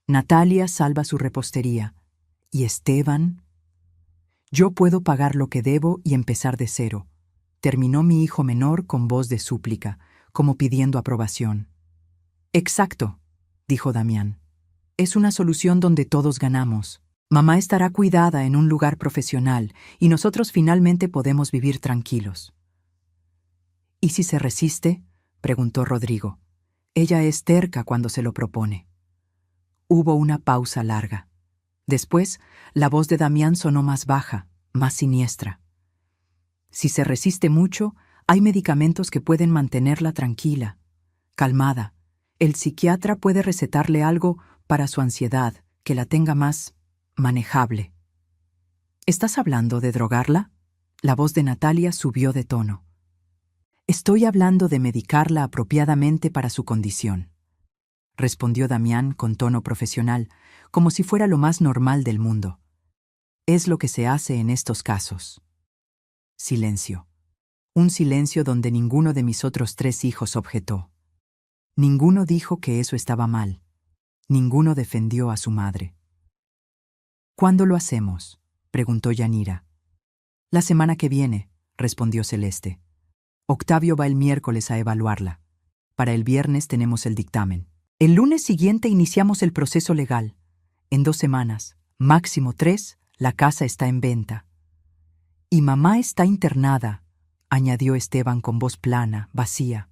Natalia salva su repostería. ¿Y Esteban? Yo puedo pagar lo que debo y empezar de cero, terminó mi hijo menor con voz de súplica, como pidiendo aprobación. Exacto, dijo Damián. Es una solución donde todos ganamos. Mamá estará cuidada en un lugar profesional y nosotros finalmente podemos vivir tranquilos. ¿Y si se resiste?, preguntó Rodrigo. Ella es terca cuando se lo propone. Hubo una pausa larga. Después, la voz de Damián sonó más baja, más siniestra. Si se resiste mucho, hay medicamentos que pueden mantenerla tranquila, calmada. El psiquiatra puede recetarle algo para su ansiedad, que la tenga más manejable. ¿Estás hablando de drogarla? La voz de Natalia subió de tono. Estoy hablando de medicarla apropiadamente para su condición, respondió Damián con tono profesional, como si fuera lo más normal del mundo. Es lo que se hace en estos casos. Silencio. Un silencio donde ninguno de mis otros 3 hijos objetó. Ninguno dijo que eso estaba mal. Ninguno defendió a su madre. ¿Cuándo lo hacemos?, preguntó Yanira. La semana que viene, respondió Celeste. Octavio va el miércoles a evaluarla. Para el viernes tenemos el dictamen. El lunes siguiente iniciamos el proceso legal. En 2 semanas, máximo 3, la casa está en venta. Y mamá está internada, añadió Esteban con voz plana, vacía.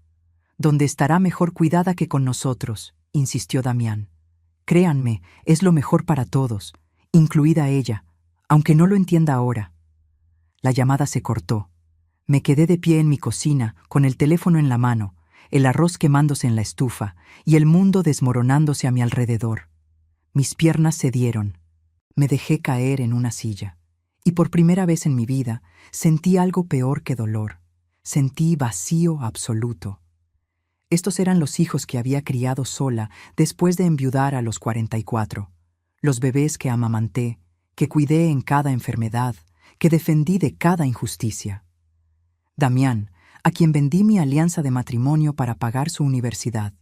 Donde estará mejor cuidada que con nosotros, insistió Damián. Créanme, es lo mejor para todos, incluida ella, aunque no lo entienda ahora. La llamada se cortó. Me quedé de pie en mi cocina, con el teléfono en la mano, el arroz quemándose en la estufa y el mundo desmoronándose a mi alrededor. Mis piernas cedieron. Me dejé caer en una silla. Y por primera vez en mi vida sentí algo peor que dolor. Sentí vacío absoluto. Estos eran los hijos que había criado sola después de enviudar a los 44. Los bebés que amamanté, que cuidé en cada enfermedad, que defendí de cada injusticia. Damián, a quien vendí mi alianza de matrimonio para pagar su universidad.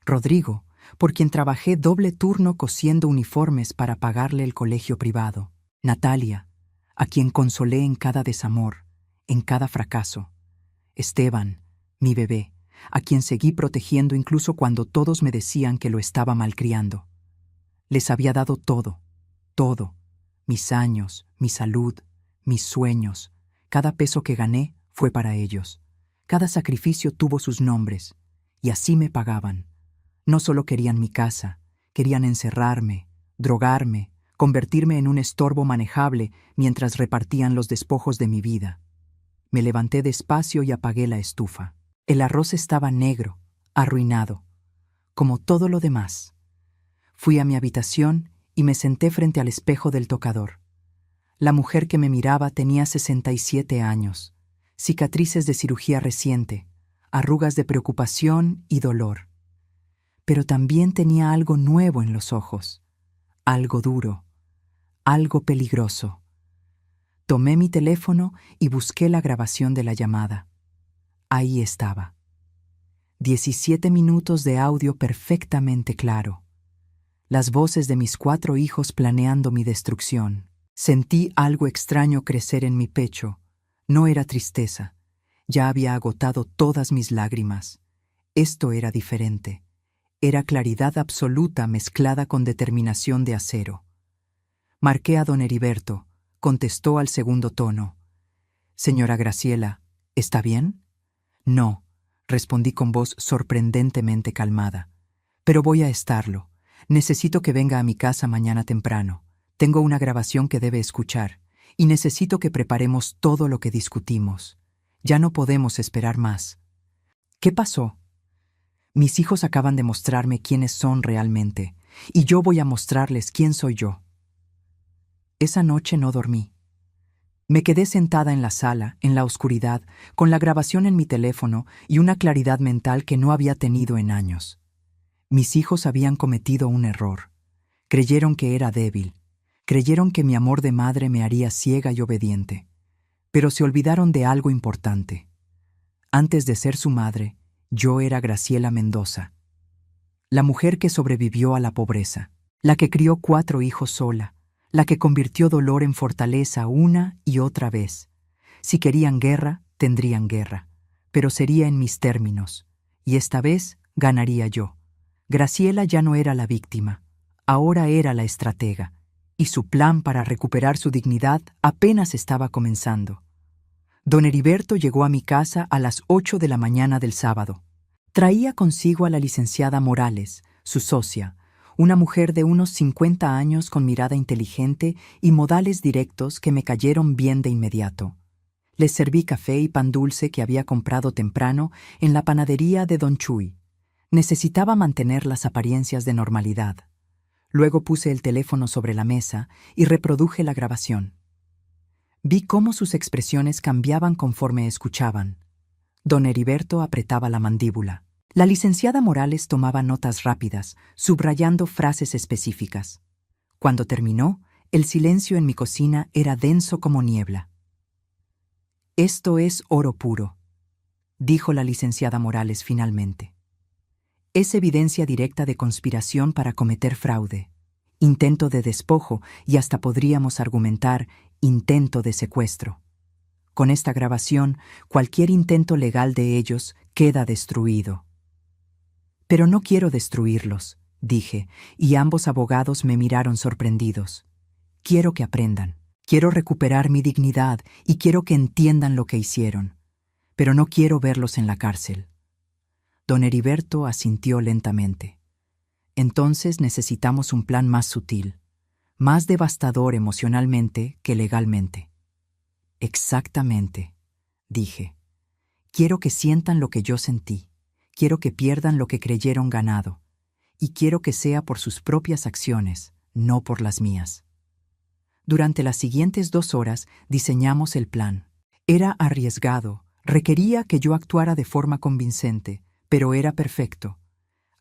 Rodrigo, por quien trabajé doble turno cosiendo uniformes para pagarle el colegio privado. Natalia, a quien consolé en cada desamor, en cada fracaso. Esteban, mi bebé, a quien seguí protegiendo incluso cuando todos me decían que lo estaba malcriando. Les había dado todo, todo, mis años, mi salud, mis sueños. Cada peso que gané fue para ellos. Cada sacrificio tuvo sus nombres, y así me pagaban. No solo querían mi casa, querían encerrarme, drogarme, convertirme en un estorbo manejable mientras repartían los despojos de mi vida. Me levanté despacio y apagué la estufa. El arroz estaba negro, arruinado, como todo lo demás. Fui a mi habitación y me senté frente al espejo del tocador. La mujer que me miraba tenía 67 años, cicatrices de cirugía reciente, arrugas de preocupación y dolor. Pero también tenía algo nuevo en los ojos, algo duro, algo peligroso. Tomé mi teléfono y busqué la grabación de la llamada. Ahí estaba. 17 minutos de audio perfectamente claro. Las voces de mis 4 hijos planeando mi destrucción. Sentí algo extraño crecer en mi pecho. No era tristeza. Ya había agotado todas mis lágrimas. Esto era diferente. Era claridad absoluta mezclada con determinación de acero. Marqué a don Heriberto. Contestó al segundo tono. «Señora Graciela, ¿está bien?» «No», respondí con voz sorprendentemente calmada. «Pero voy a estarlo. Necesito que venga a mi casa mañana temprano. Tengo una grabación que debe escuchar, y necesito que preparemos todo lo que discutimos. Ya no podemos esperar más». «¿Qué pasó?» «Mis hijos acaban de mostrarme quiénes son realmente, y yo voy a mostrarles quién soy yo». Esa noche no dormí. Me quedé sentada en la sala, en la oscuridad, con la grabación en mi teléfono y una claridad mental que no había tenido en años. Mis hijos habían cometido un error. Creyeron que era débil. Creyeron que mi amor de madre me haría ciega y obediente. Pero se olvidaron de algo importante. Antes de ser su madre, yo era Graciela Mendoza. La mujer que sobrevivió a la pobreza. La que crió 4 hijos sola. La que convirtió dolor en fortaleza una y otra vez. Si querían guerra, tendrían guerra, pero sería en mis términos, y esta vez ganaría yo. Graciela ya no era la víctima, ahora era la estratega, y su plan para recuperar su dignidad apenas estaba comenzando. Don Heriberto llegó a mi casa a las 8 de la mañana del sábado. Traía consigo a la licenciada Morales, su socia, una mujer de unos 50 años con mirada inteligente y modales directos que me cayeron bien de inmediato. Les serví café y pan dulce que había comprado temprano en la panadería de Don Chuy. Necesitaba mantener las apariencias de normalidad. Luego puse el teléfono sobre la mesa y reproduje la grabación. Vi cómo sus expresiones cambiaban conforme escuchaban. Don Heriberto apretaba la mandíbula. La licenciada Morales tomaba notas rápidas, subrayando frases específicas. Cuando terminó, el silencio en mi cocina era denso como niebla. «Esto es oro puro», dijo la licenciada Morales finalmente. «Es evidencia directa de conspiración para cometer fraude, intento de despojo y hasta podríamos argumentar intento de secuestro. Con esta grabación, cualquier intento legal de ellos queda destruido». «Pero no quiero destruirlos», dije, y ambos abogados me miraron sorprendidos. «Quiero que aprendan. Quiero recuperar mi dignidad y quiero que entiendan lo que hicieron. Pero no quiero verlos en la cárcel». Don Heriberto asintió lentamente. «Entonces necesitamos un plan más sutil, más devastador emocionalmente que legalmente». «Exactamente», dije. «Quiero que sientan lo que yo sentí. Quiero que pierdan lo que creyeron ganado. Y quiero que sea por sus propias acciones, no por las mías». Durante las siguientes 2 horas diseñamos el plan. Era arriesgado, requería que yo actuara de forma convincente, pero era perfecto.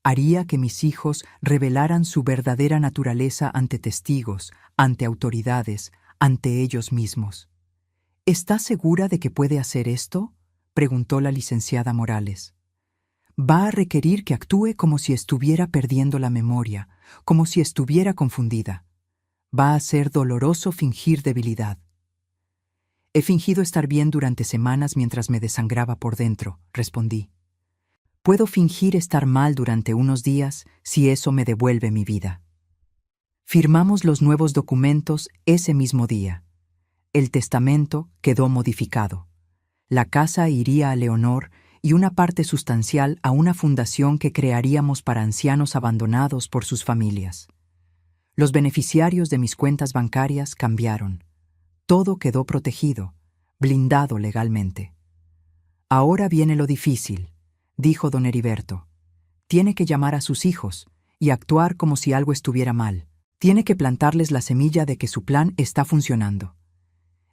Haría que mis hijos revelaran su verdadera naturaleza ante testigos, ante autoridades, ante ellos mismos. «¿Está segura de que puede hacer esto?», preguntó la licenciada Morales. «Va a requerir que actúe como si estuviera perdiendo la memoria, como si estuviera confundida. Va a ser doloroso fingir debilidad». «He fingido estar bien durante semanas mientras me desangraba por dentro», respondí. Puedo fingir estar mal durante unos días si eso me devuelve mi vida. Firmamos los nuevos documentos ese mismo día. El testamento quedó modificado. La casa iría a Leonor y una parte sustancial a una fundación que crearíamos para ancianos abandonados por sus familias. Los beneficiarios de mis cuentas bancarias cambiaron. Todo quedó protegido, blindado legalmente. Ahora viene lo difícil, dijo don Heriberto. Tiene que llamar a sus hijos y actuar como si algo estuviera mal. Tiene que plantarles la semilla de que su plan está funcionando.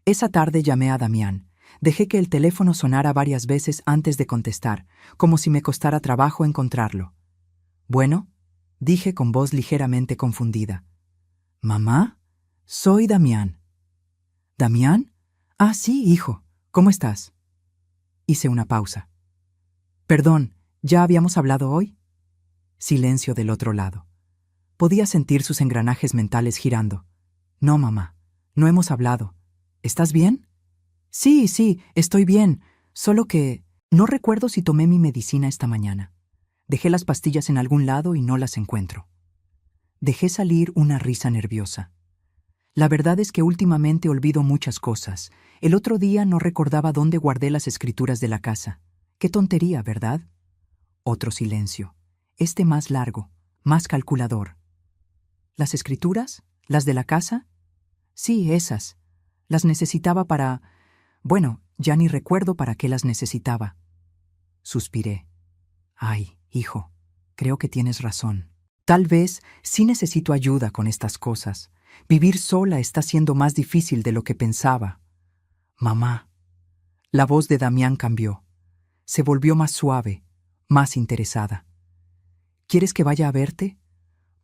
Esa tarde llamé a Damián. Dejé que el teléfono sonara varias veces antes de contestar, como si me costara trabajo encontrarlo. «Bueno», dije con voz ligeramente confundida. «¿Mamá? Soy Damián». «¿Damián? Ah, sí, hijo. ¿Cómo estás?» Hice una pausa. «Perdón, ¿ya habíamos hablado hoy?» Silencio del otro lado. Podía sentir sus engranajes mentales girando. «No, mamá, no hemos hablado. ¿Estás bien?» Sí, estoy bien. Solo que no recuerdo si tomé mi medicina esta mañana. Dejé las pastillas en algún lado y no las encuentro». Dejé salir una risa nerviosa. La verdad es que últimamente olvido muchas cosas. El otro día no recordaba dónde guardé las escrituras de la casa. Qué tontería, ¿verdad? Otro silencio. Este más largo, más calculador. ¿Las escrituras? ¿Las de la casa? Sí, esas. Las necesitaba para... Bueno, ya ni recuerdo para qué las necesitaba. Suspiré. Ay, hijo, creo que tienes razón. Tal vez sí necesito ayuda con estas cosas. Vivir sola está siendo más difícil de lo que pensaba. Mamá. La voz de Damián cambió. Se volvió más suave, más interesada. ¿Quieres que vaya a verte?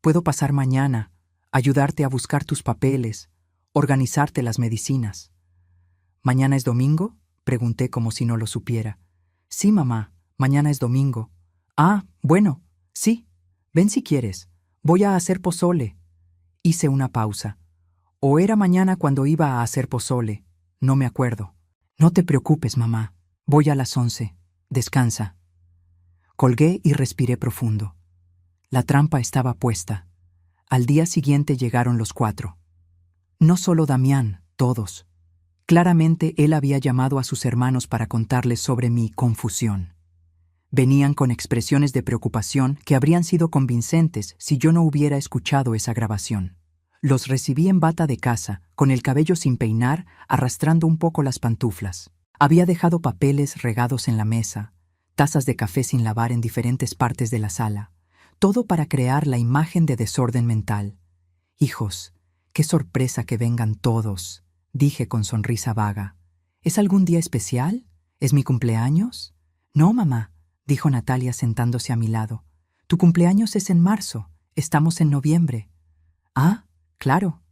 Puedo pasar mañana, ayudarte a buscar tus papeles, organizarte las medicinas. ¿Mañana es domingo?, pregunté como si no lo supiera. Sí, mamá, mañana es domingo. Ah, bueno, sí, ven si quieres. Voy a hacer pozole. Hice una pausa. O era mañana cuando iba a hacer pozole. No me acuerdo. No te preocupes, mamá. Voy a las 11. Descansa. Colgué y respiré profundo. La trampa estaba puesta. Al día siguiente llegaron los 4. No solo Damián, todos. Claramente él había llamado a sus hermanos para contarles sobre mi confusión. Venían con expresiones de preocupación que habrían sido convincentes si yo no hubiera escuchado esa grabación. Los recibí en bata de casa, con el cabello sin peinar, arrastrando un poco las pantuflas. Había dejado papeles regados en la mesa, tazas de café sin lavar en diferentes partes de la sala, todo para crear la imagen de desorden mental. Hijos, qué sorpresa que vengan todos, dije con sonrisa vaga. ¿Es algún día especial? ¿Es mi cumpleaños? No, mamá, dijo Natalia sentándose a mi lado. Tu cumpleaños es en marzo, estamos en noviembre. Ah, claro,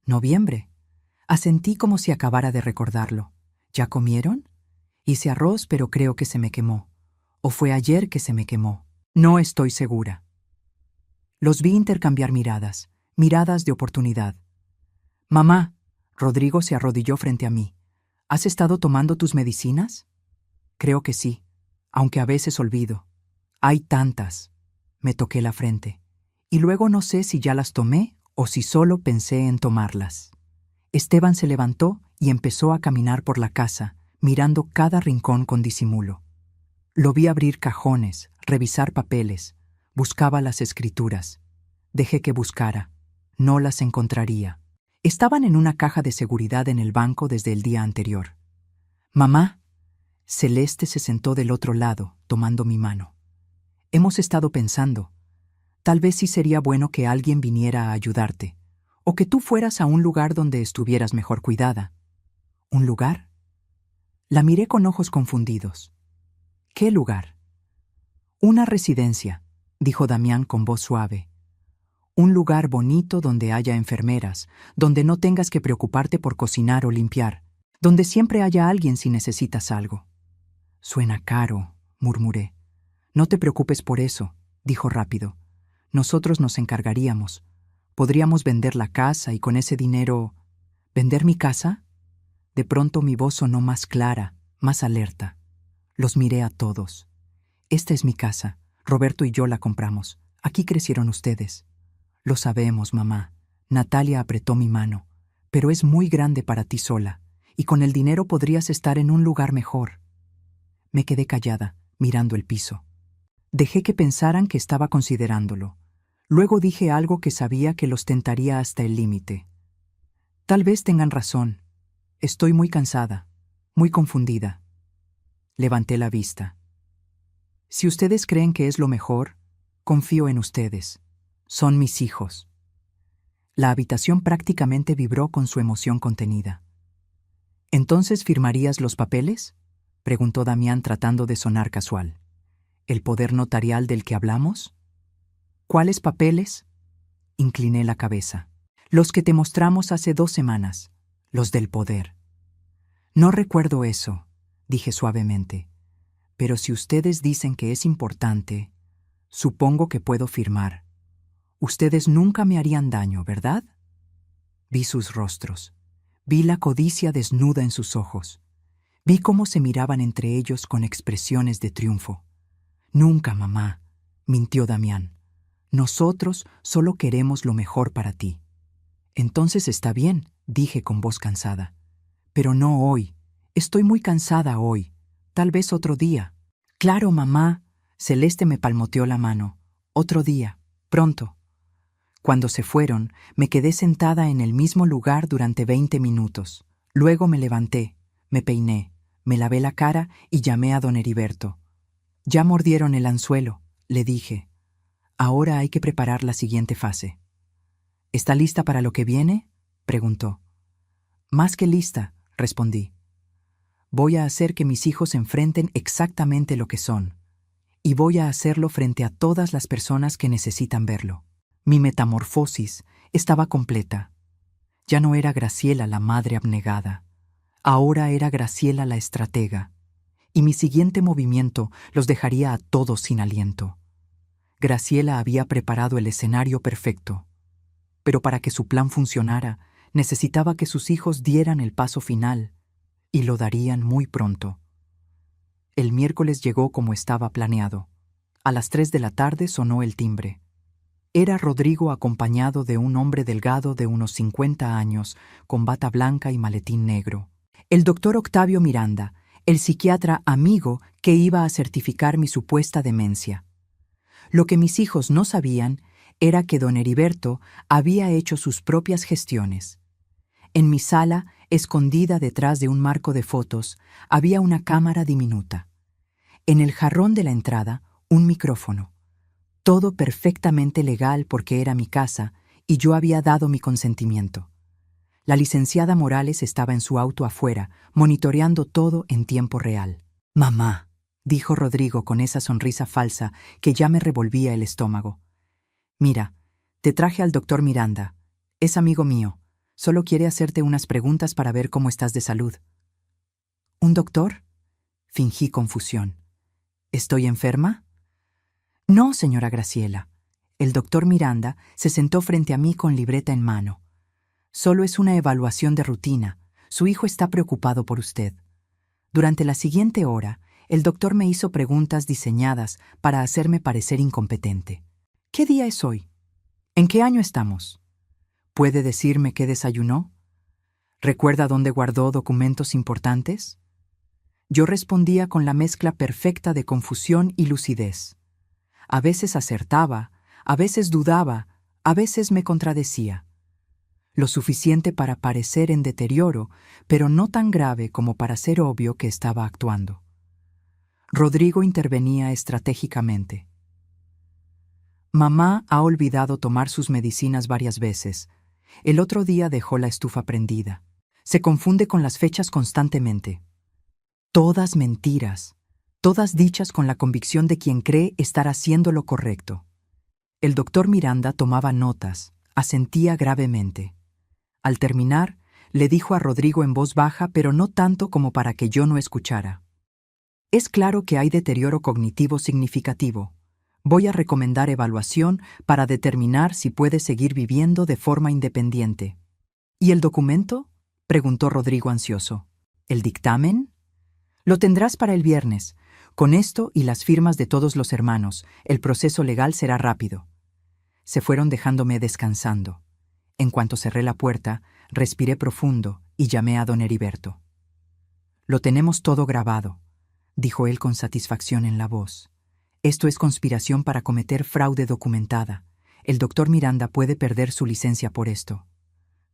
noviembre. Asentí como si acabara de recordarlo. ¿Ya comieron? Hice arroz, pero creo que se me quemó. ¿O fue ayer que se me quemó? No estoy segura. Los vi intercambiar miradas, miradas de oportunidad. Mamá, Rodrigo se arrodilló frente a mí. ¿Has estado tomando tus medicinas? Creo que sí, aunque a veces olvido. Hay tantas. Me toqué la frente. Y luego no sé si ya las tomé o si solo pensé en tomarlas. Esteban se levantó y empezó a caminar por la casa, mirando cada rincón con disimulo. Lo vi abrir cajones, revisar papeles. Buscaba las escrituras. Dejé que buscara. No las encontraría. Estaban en una caja de seguridad en el banco desde el día anterior. Mamá. Celeste se sentó del otro lado, tomando mi mano. Hemos estado pensando. Tal vez sí sería bueno que alguien viniera a ayudarte, o que tú fueras a un lugar donde estuvieras mejor cuidada. ¿Un lugar? La miré con ojos confundidos. ¿Qué lugar? Una residencia, dijo Damián con voz suave. Un lugar bonito donde haya enfermeras, donde no tengas que preocuparte por cocinar o limpiar, donde siempre haya alguien si necesitas algo. Suena caro, murmuré. No te preocupes por eso, dijo rápido. Nosotros nos encargaríamos. Podríamos vender la casa y con ese dinero... ¿Vender mi casa? De pronto mi voz sonó más clara, más alerta. Los miré a todos. Esta es mi casa. Roberto y yo la compramos. Aquí crecieron ustedes. Lo sabemos, mamá. Natalia apretó mi mano. Pero es muy grande para ti sola, y con el dinero podrías estar en un lugar mejor. Me quedé callada, mirando el piso. Dejé que pensaran que estaba considerándolo. Luego dije algo que sabía que los tentaría hasta el límite. Tal vez tengan razón. Estoy muy cansada, muy confundida. Levanté la vista. Si ustedes creen que es lo mejor, confío en ustedes. Son mis hijos. La habitación prácticamente vibró con su emoción contenida. ¿Entonces firmarías los papeles?, preguntó Damián tratando de sonar casual. ¿El poder notarial del que hablamos? ¿Cuáles papeles? Incliné la cabeza. Los que te mostramos hace 2 semanas, los del poder. No recuerdo eso, dije suavemente, pero si ustedes dicen que es importante, supongo que puedo firmar. Ustedes nunca me harían daño, ¿verdad? Vi sus rostros. Vi la codicia desnuda en sus ojos. Vi cómo se miraban entre ellos con expresiones de triunfo. Nunca, mamá, mintió Damián. Nosotros solo queremos lo mejor para ti. Entonces está bien, dije con voz cansada. Pero no hoy. Estoy muy cansada hoy. Tal vez otro día. Claro, mamá. Celeste me palmoteó la mano. Otro día. Pronto. Cuando se fueron, me quedé sentada en el mismo lugar durante 20 minutos. Luego me levanté, me peiné, me lavé la cara y llamé a don Heriberto. Ya mordieron el anzuelo, le dije. Ahora hay que preparar la siguiente fase. ¿Está lista para lo que viene?, preguntó. Más que lista, respondí. Voy a hacer que mis hijos enfrenten exactamente lo que son. Y voy a hacerlo frente a todas las personas que necesitan verlo. Mi metamorfosis estaba completa. Ya no era Graciela la madre abnegada. Ahora era Graciela la estratega. Y mi siguiente movimiento los dejaría a todos sin aliento. Graciela había preparado el escenario perfecto. Pero para que su plan funcionara, necesitaba que sus hijos dieran el paso final, y lo darían muy pronto. El miércoles llegó como estaba planeado. A las 3 de la tarde sonó el timbre. Era Rodrigo acompañado de un hombre delgado de unos 50 años, con bata blanca y maletín negro. El doctor Octavio Miranda, el psiquiatra amigo que iba a certificar mi supuesta demencia. Lo que mis hijos no sabían era que don Heriberto había hecho sus propias gestiones. En mi sala, escondida detrás de un marco de fotos, había una cámara diminuta. En el jarrón de la entrada, un micrófono. Todo perfectamente legal porque era mi casa y yo había dado mi consentimiento. La licenciada Morales estaba en su auto afuera, monitoreando todo en tiempo real. «Mamá», dijo Rodrigo con esa sonrisa falsa que ya me revolvía el estómago. «Mira, te traje al doctor Miranda. Es amigo mío. Solo quiere hacerte unas preguntas para ver cómo estás de salud». «¿Un doctor?», fingí confusión. «¿Estoy enferma?». «No, señora Graciela». El doctor Miranda se sentó frente a mí con libreta en mano. «Solo es una evaluación de rutina. Su hijo está preocupado por usted». Durante la siguiente hora, el doctor me hizo preguntas diseñadas para hacerme parecer incompetente. «¿Qué día es hoy? ¿En qué año estamos? ¿Puede decirme qué desayunó? ¿Recuerda dónde guardó documentos importantes?». Yo respondía con la mezcla perfecta de confusión y lucidez. A veces acertaba, a veces dudaba, a veces me contradecía. Lo suficiente para parecer en deterioro, pero no tan grave como para ser obvio que estaba actuando. Rodrigo intervenía estratégicamente. «Mamá ha olvidado tomar sus medicinas varias veces. El otro día dejó la estufa prendida. Se confunde con las fechas constantemente». Todas mentiras, todas dichas con la convicción de quien cree estar haciendo lo correcto. El doctor Miranda tomaba notas, asentía gravemente. Al terminar, le dijo a Rodrigo en voz baja, pero no tanto como para que yo no escuchara. «Es claro que hay deterioro cognitivo significativo. Voy a recomendar evaluación para determinar si puede seguir viviendo de forma independiente». «¿Y el documento?», preguntó Rodrigo ansioso. «¿El dictamen?». «Lo tendrás para el viernes. Con esto y las firmas de todos los hermanos, el proceso legal será rápido. Se fueron dejándome descansando. En cuanto cerré la puerta, respiré profundo y llamé a don Heriberto. «Lo tenemos todo grabado», dijo él con satisfacción en la voz. «Esto es conspiración para cometer fraude documentada. El doctor Miranda puede perder su licencia por esto».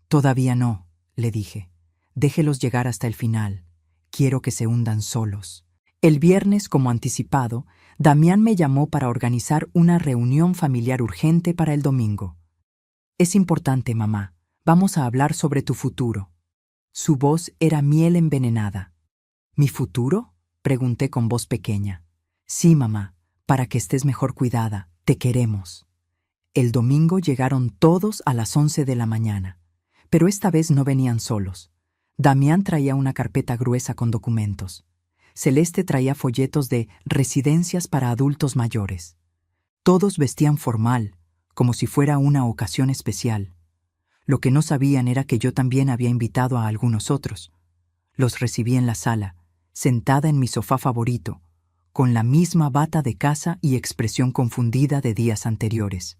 «Todavía no», le dije. «Déjelos llegar hasta el final. Quiero que se hundan solos». El viernes, como anticipado, Damián me llamó para organizar una reunión familiar urgente para el domingo. «Es importante, mamá. Vamos a hablar sobre tu futuro». Su voz era miel envenenada. «¿Mi futuro?», pregunté con voz pequeña. «Sí, mamá, para que estés mejor cuidada. Te queremos». El domingo llegaron todos a las 11 de la mañana, pero esta vez no venían solos. Damián traía una carpeta gruesa con documentos. Celeste traía folletos de residencias para adultos mayores. Todos vestían formal, como si fuera una ocasión especial. Lo que no sabían era que yo también había invitado a algunos otros. Los recibí en la sala, sentada en mi sofá favorito, con la misma bata de casa y expresión confundida de días anteriores.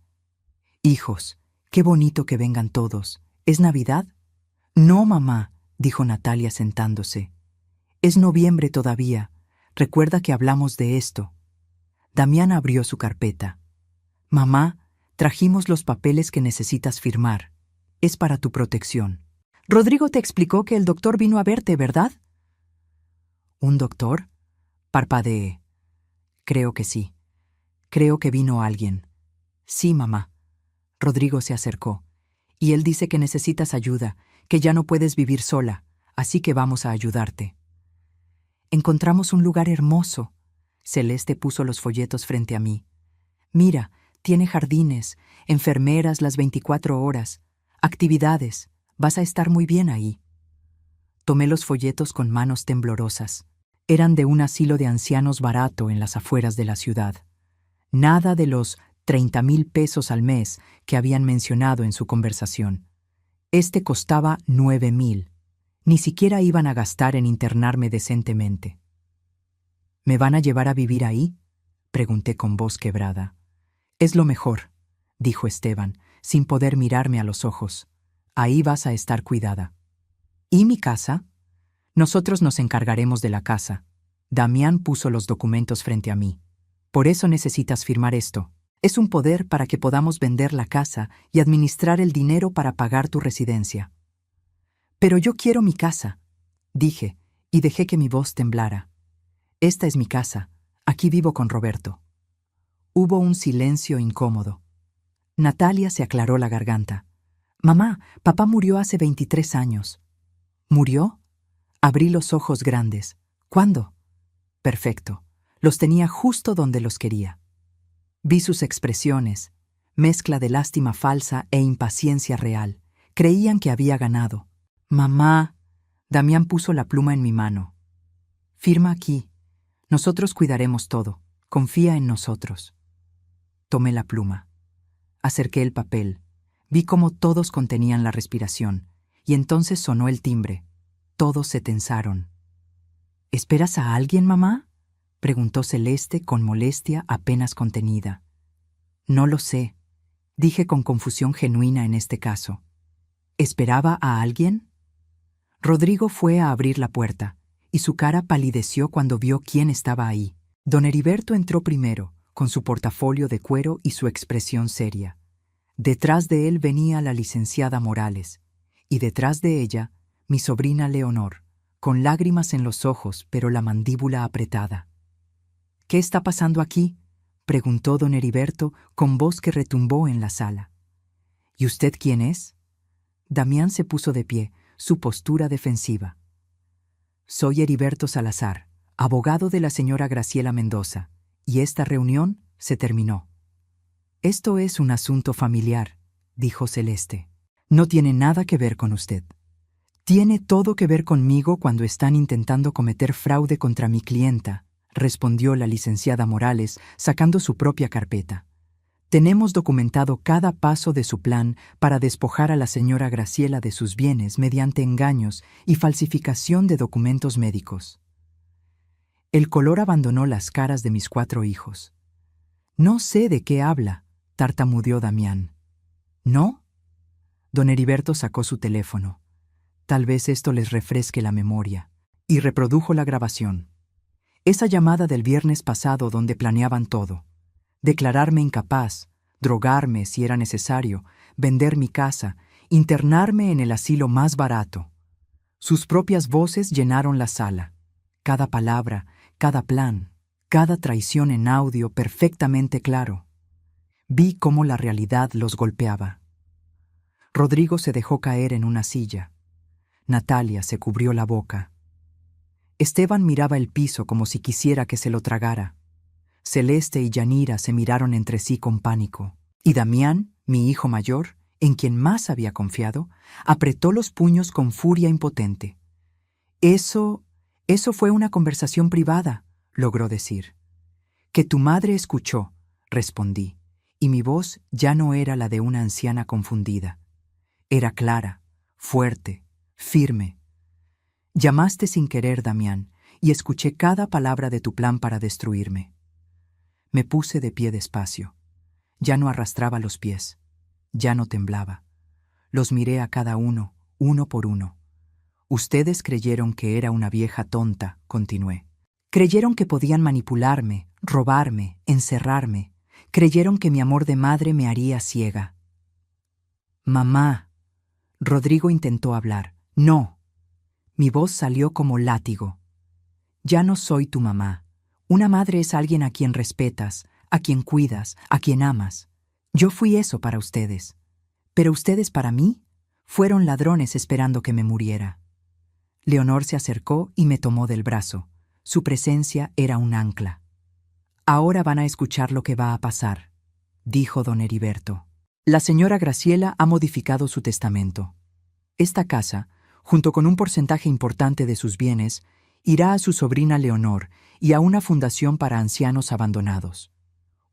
«Hijos, qué bonito que vengan todos. ¿Es Navidad?» «No, mamá», dijo Natalia sentándose. «Es noviembre todavía. Recuerda que hablamos de esto». Damián abrió su carpeta. «Mamá, trajimos los papeles que necesitas firmar. Es para tu protección». «Rodrigo te explicó que el doctor vino a verte, ¿verdad?» «¿Un doctor?», parpadeé. «Creo que sí. Creo que vino alguien». «Sí, mamá». Rodrigo se acercó. «Y él dice que necesitas ayuda, que ya no puedes vivir sola, así que vamos a ayudarte». «Encontramos un lugar hermoso». Celeste puso los folletos frente a mí. «Mira, tiene jardines, enfermeras las 24 horas, actividades. Vas a estar muy bien ahí». Tomé los folletos con manos temblorosas. Eran de un asilo de ancianos barato en las afueras de la ciudad. Nada de los 30,000 pesos al mes que habían mencionado en su conversación. Este costaba 9,000. Ni siquiera iban a gastar en internarme decentemente. «¿Me van a llevar a vivir ahí?», pregunté con voz quebrada. «Es lo mejor», dijo Esteban, sin poder mirarme a los ojos. «Ahí vas a estar cuidada». «¿Y mi casa?» «Nosotros nos encargaremos de la casa». Damián puso los documentos frente a mí. «Por eso necesitas firmar esto. Es un poder para que podamos vender la casa y administrar el dinero para pagar tu residencia». «Pero yo quiero mi casa», dije, y dejé que mi voz temblara. «Esta es mi casa. Aquí vivo con Roberto». Hubo un silencio incómodo. Natalia se aclaró la garganta. «Mamá, papá murió hace 23 años». «¿Murió?». Abrí los ojos grandes. «¿Cuándo?». «Perfecto. Los tenía justo donde los quería». Vi sus expresiones, mezcla de lástima falsa e impaciencia real. Creían que había ganado. «Mamá», Damián puso la pluma en mi mano. «Firma aquí. Nosotros cuidaremos todo. Confía en nosotros». Tomé la pluma. Acerqué el papel. Vi cómo todos contenían la respiración, y entonces sonó el timbre. Todos se tensaron. «¿Esperas a alguien, mamá?», preguntó Celeste con molestia apenas contenida. «No lo sé», dije con confusión genuina en este caso. ¿Esperaba a alguien? Rodrigo fue a abrir la puerta, y su cara palideció cuando vio quién estaba ahí. Don Heriberto entró primero, con su portafolio de cuero y su expresión seria. Detrás de él venía la licenciada Morales, y detrás de ella, mi sobrina Leonor, con lágrimas en los ojos pero la mandíbula apretada. «¿Qué está pasando aquí?», preguntó don Heriberto con voz que retumbó en la sala. «¿Y usted quién es?». Damián se puso de pie, su postura defensiva. «Soy Heriberto Salazar, abogado de la señora Graciela Mendoza, y esta reunión se terminó». «Esto es un asunto familiar», dijo Celeste. «No tiene nada que ver con usted. Tiene todo que ver conmigo cuando están intentando cometer fraude contra mi clienta», respondió la licenciada Morales, sacando su propia carpeta. «Tenemos documentado cada paso de su plan para despojar a la señora Graciela de sus bienes mediante engaños y falsificación de documentos médicos». El color abandonó las caras de mis 4 hijos. No sé de qué habla, tartamudeó Damián. ¿No? Don Heriberto sacó su teléfono. Tal vez esto les refresque la memoria. Y reprodujo la grabación. Esa llamada del viernes pasado donde planeaban todo. Declararme incapaz, drogarme si era necesario, vender mi casa, internarme en el asilo más barato. Sus propias voces llenaron la sala. Cada palabra, cada plan, cada traición en audio perfectamente claro. Vi cómo la realidad los golpeaba. Rodrigo se dejó caer en una silla. Natalia se cubrió la boca. Esteban miraba el piso como si quisiera que se lo tragara. Celeste y Yanira se miraron entre sí con pánico. Y Damián, mi hijo mayor, en quien más había confiado, apretó los puños con furia impotente. Eso fue una conversación privada, logró decir. Que tu madre escuchó, respondí, y mi voz ya no era la de una anciana confundida. Era clara, fuerte, firme. Llamaste sin querer, Damián, y escuché cada palabra de tu plan para destruirme. Me puse de pie despacio. Ya no arrastraba los pies. Ya no temblaba. Los miré a cada uno, uno por uno. Ustedes creyeron que era una vieja tonta, continué. Creyeron que podían manipularme, robarme, encerrarme. Creyeron que mi amor de madre me haría ciega. Mamá. Rodrigo intentó hablar. No. Mi voz salió como látigo. Ya no soy tu mamá. Una madre es alguien a quien respetas, a quien cuidas, a quien amas. Yo fui eso para ustedes. Pero ustedes para mí fueron ladrones esperando que me muriera. Leonor se acercó y me tomó del brazo. Su presencia era un ancla. Ahora van a escuchar lo que va a pasar, dijo don Heriberto. La señora Graciela ha modificado su testamento. Esta casa, junto con un porcentaje importante de sus bienes, irá a su sobrina Leonor y a una fundación para ancianos abandonados.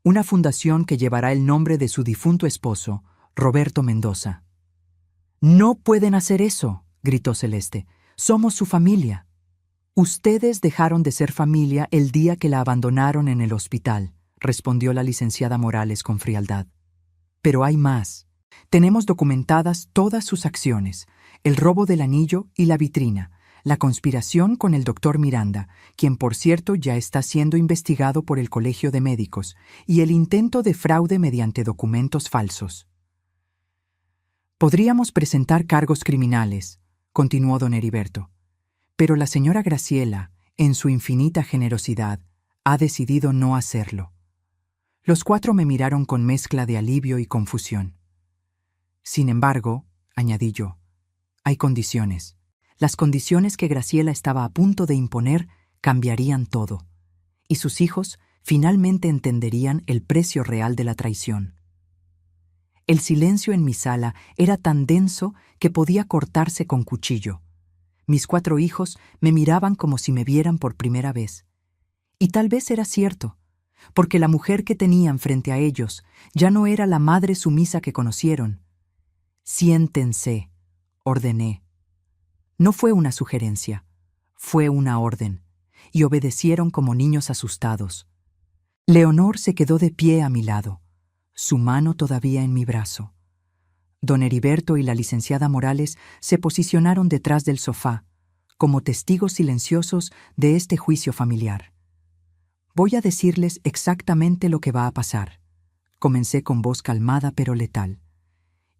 Una fundación que llevará el nombre de su difunto esposo, Roberto Mendoza. «No pueden hacer eso», gritó Celeste. «Somos su familia». «Ustedes dejaron de ser familia el día que la abandonaron en el hospital», respondió la licenciada Morales con frialdad. «Pero hay más. Tenemos documentadas todas sus acciones, el robo del anillo y la vitrina, la conspiración con el doctor Miranda, quien por cierto ya está siendo investigado por el Colegio de Médicos, y el intento de fraude mediante documentos falsos. Podríamos presentar cargos criminales», continuó don Heriberto, «pero la señora Graciela, en su infinita generosidad, ha decidido no hacerlo». Los 4 me miraron con mezcla de alivio y confusión. «Sin embargo», añadí yo, «hay condiciones. Las condiciones que Graciela estaba a punto de imponer cambiarían todo, y sus hijos finalmente entenderían el precio real de la traición». El silencio en mi sala era tan denso que podía cortarse con cuchillo. Mis 4 hijos me miraban como si me vieran por primera vez. Y tal vez era cierto, porque la mujer que tenían frente a ellos ya no era la madre sumisa que conocieron. «Siéntense», ordené. No fue una sugerencia, fue una orden, y obedecieron como niños asustados. Leonor se quedó de pie a mi lado, su mano todavía en mi brazo. Don Heriberto y la licenciada Morales se posicionaron detrás del sofá, como testigos silenciosos de este juicio familiar. Voy a decirles exactamente lo que va a pasar. Comencé con voz calmada pero letal.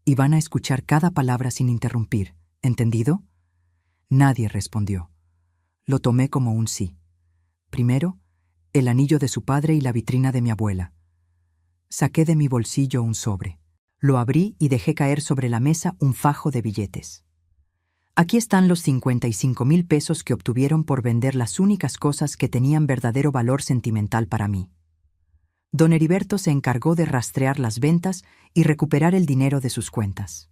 Y van a escuchar cada palabra sin interrumpir, ¿entendido? Nadie respondió. Lo tomé como un sí. Primero, el anillo de su padre y la vitrina de mi abuela. Saqué de mi bolsillo un sobre. Lo abrí y dejé caer sobre la mesa un fajo de billetes. Aquí están los 55,000 pesos que obtuvieron por vender las únicas cosas que tenían verdadero valor sentimental para mí. Don Heriberto se encargó de rastrear las ventas y recuperar el dinero de sus cuentas.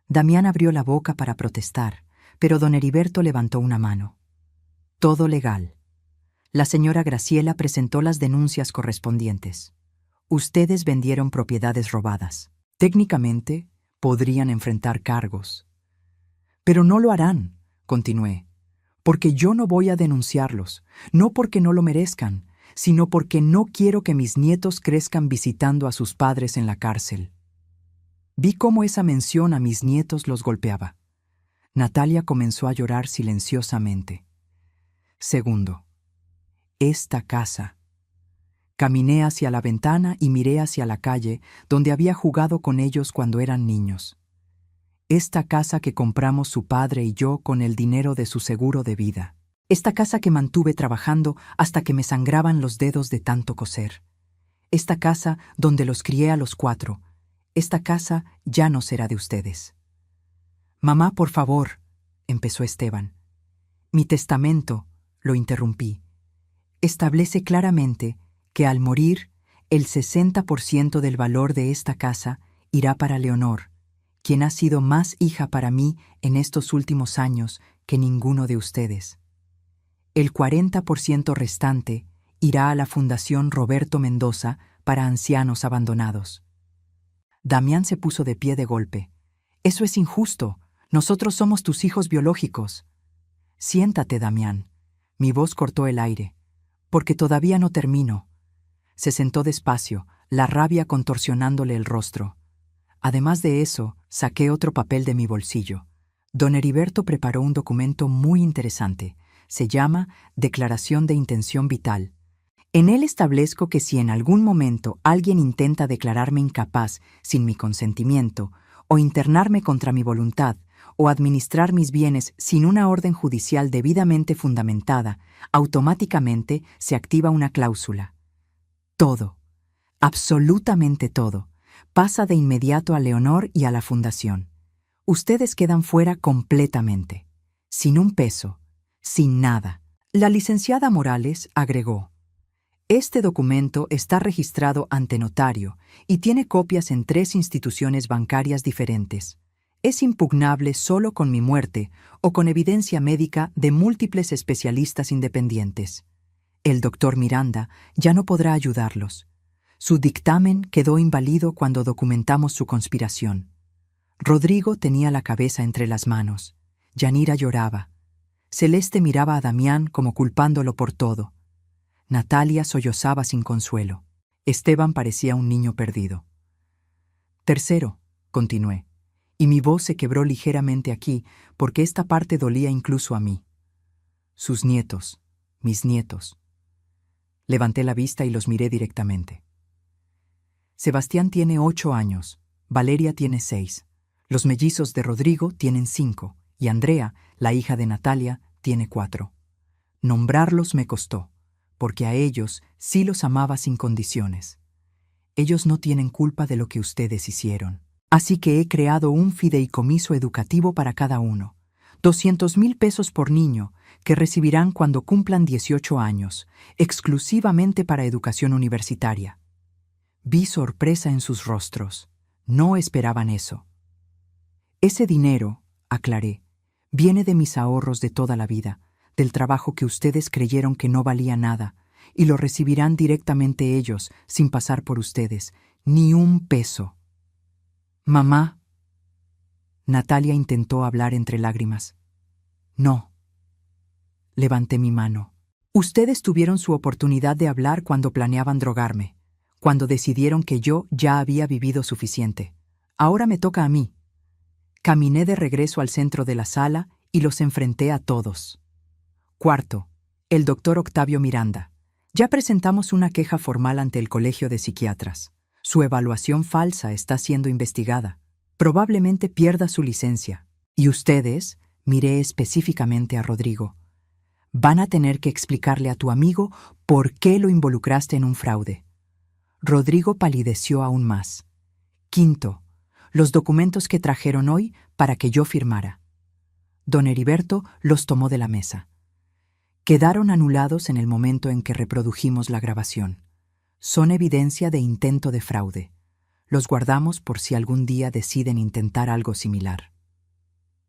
Damián abrió la boca para protestar, pero don Heriberto levantó una mano. Todo legal. La señora Graciela presentó las denuncias correspondientes. Ustedes vendieron propiedades robadas. Técnicamente, podrían enfrentar cargos. Pero no lo harán, continué, porque yo no voy a denunciarlos, no porque no lo merezcan, sino porque no quiero que mis nietos crezcan visitando a sus padres en la cárcel. Vi cómo esa mención a mis nietos los golpeaba. Natalia comenzó a llorar silenciosamente. Segundo, esta casa. Caminé hacia la ventana y miré hacia la calle donde había jugado con ellos cuando eran niños. Esta casa que compramos su padre y yo con el dinero de su seguro de vida. Esta casa que mantuve trabajando hasta que me sangraban los dedos de tanto coser. Esta casa donde los crié a los 4. Esta casa ya no será de ustedes. Mamá, por favor, empezó Esteban. Mi testamento, lo interrumpí, establece claramente que al morir, el 60% del valor de esta casa irá para Leonor, quien ha sido más hija para mí en estos últimos años que ninguno de ustedes. El 40% restante irá a la Fundación Roberto Mendoza para ancianos abandonados. Damián se puso de pie de golpe. Eso es injusto. Nosotros somos tus hijos biológicos. Siéntate, Damián. Mi voz cortó el aire. Porque todavía no termino. Se sentó despacio, la rabia contorsionándole el rostro. Además de eso, saqué otro papel de mi bolsillo. Don Heriberto preparó un documento muy interesante. Se llama Declaración de Intención Vital. En él establezco que si en algún momento alguien intenta declararme incapaz sin mi consentimiento, o internarme contra mi voluntad, o administrar mis bienes sin una orden judicial debidamente fundamentada, automáticamente se activa una cláusula. Todo, absolutamente todo, pasa de inmediato a Leonor y a la Fundación. Ustedes quedan fuera completamente, sin un peso, sin nada. La licenciada Morales agregó: este documento está registrado ante notario y tiene copias en 3 instituciones bancarias diferentes. Es impugnable solo con mi muerte o con evidencia médica de múltiples especialistas independientes. El doctor Miranda ya no podrá ayudarlos. Su dictamen quedó inválido cuando documentamos su conspiración. Rodrigo tenía la cabeza entre las manos. Yanira lloraba. Celeste miraba a Damián como culpándolo por todo. Natalia sollozaba sin consuelo. Esteban parecía un niño perdido. Tercero, continué, y mi voz se quebró ligeramente aquí porque esta parte dolía incluso a mí. Sus nietos, mis nietos. Levanté la vista y los miré directamente. Sebastián tiene 8 años, Valeria tiene 6, los mellizos de Rodrigo tienen 5 y Andrea, la hija de Natalia, tiene 4. Nombrarlos me costó, porque a ellos sí los amaba sin condiciones. Ellos no tienen culpa de lo que ustedes hicieron. Así que he creado un fideicomiso educativo para cada uno, 200,000 pesos por niño, que recibirán cuando cumplan 18 años, exclusivamente para educación universitaria. Vi sorpresa en sus rostros. No esperaban eso. Ese dinero, aclaré, viene de mis ahorros de toda la vida, del trabajo que ustedes creyeron que no valía nada, y lo recibirán directamente ellos, sin pasar por ustedes, ni un peso. Mamá. Natalia intentó hablar entre lágrimas. No. Levanté mi mano. Ustedes tuvieron su oportunidad de hablar cuando planeaban drogarme, cuando decidieron que yo ya había vivido suficiente. Ahora me toca a mí. Caminé de regreso al centro de la sala y los enfrenté a todos. Cuarto, el doctor Octavio Miranda. Ya presentamos una queja formal ante el Colegio de Psiquiatras. Su evaluación falsa está siendo investigada. Probablemente pierda su licencia. Y ustedes, miré específicamente a Rodrigo, van a tener que explicarle a tu amigo por qué lo involucraste en un fraude. Rodrigo palideció aún más. Quinto, los documentos que trajeron hoy para que yo firmara. Don Heriberto los tomó de la mesa. Quedaron anulados en el momento en que reprodujimos la grabación. Son evidencia de intento de fraude. Los guardamos por si algún día deciden intentar algo similar.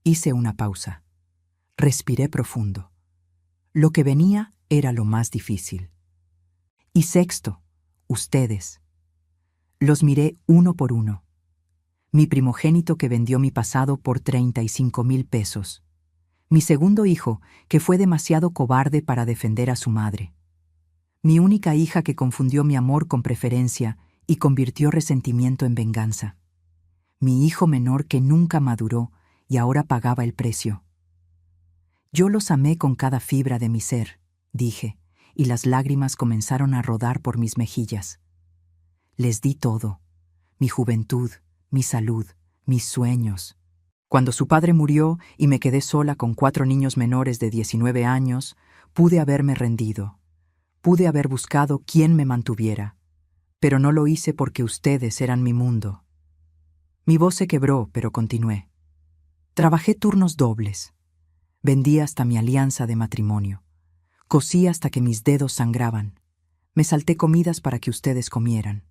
Hice una pausa. Respiré profundo. Lo que venía era lo más difícil. Y sexto, ustedes. Los miré uno por uno. Mi primogénito que vendió mi pasado por 35,000 pesos. Mi segundo hijo, que fue demasiado cobarde para defender a su madre. Mi única hija que confundió mi amor con preferencia y convirtió resentimiento en venganza. Mi hijo menor que nunca maduró y ahora pagaba el precio. Yo los amé con cada fibra de mi ser, dije, y las lágrimas comenzaron a rodar por mis mejillas. Les di todo, mi juventud, mi salud, mis sueños. Cuando su padre murió y me quedé sola con 4 niños menores de 19 años, pude haberme rendido. Pude haber buscado quien me mantuviera. Pero no lo hice porque ustedes eran mi mundo. Mi voz se quebró, pero continué. Trabajé turnos dobles. Vendí hasta mi alianza de matrimonio. Cosí hasta que mis dedos sangraban. Me salté comidas para que ustedes comieran.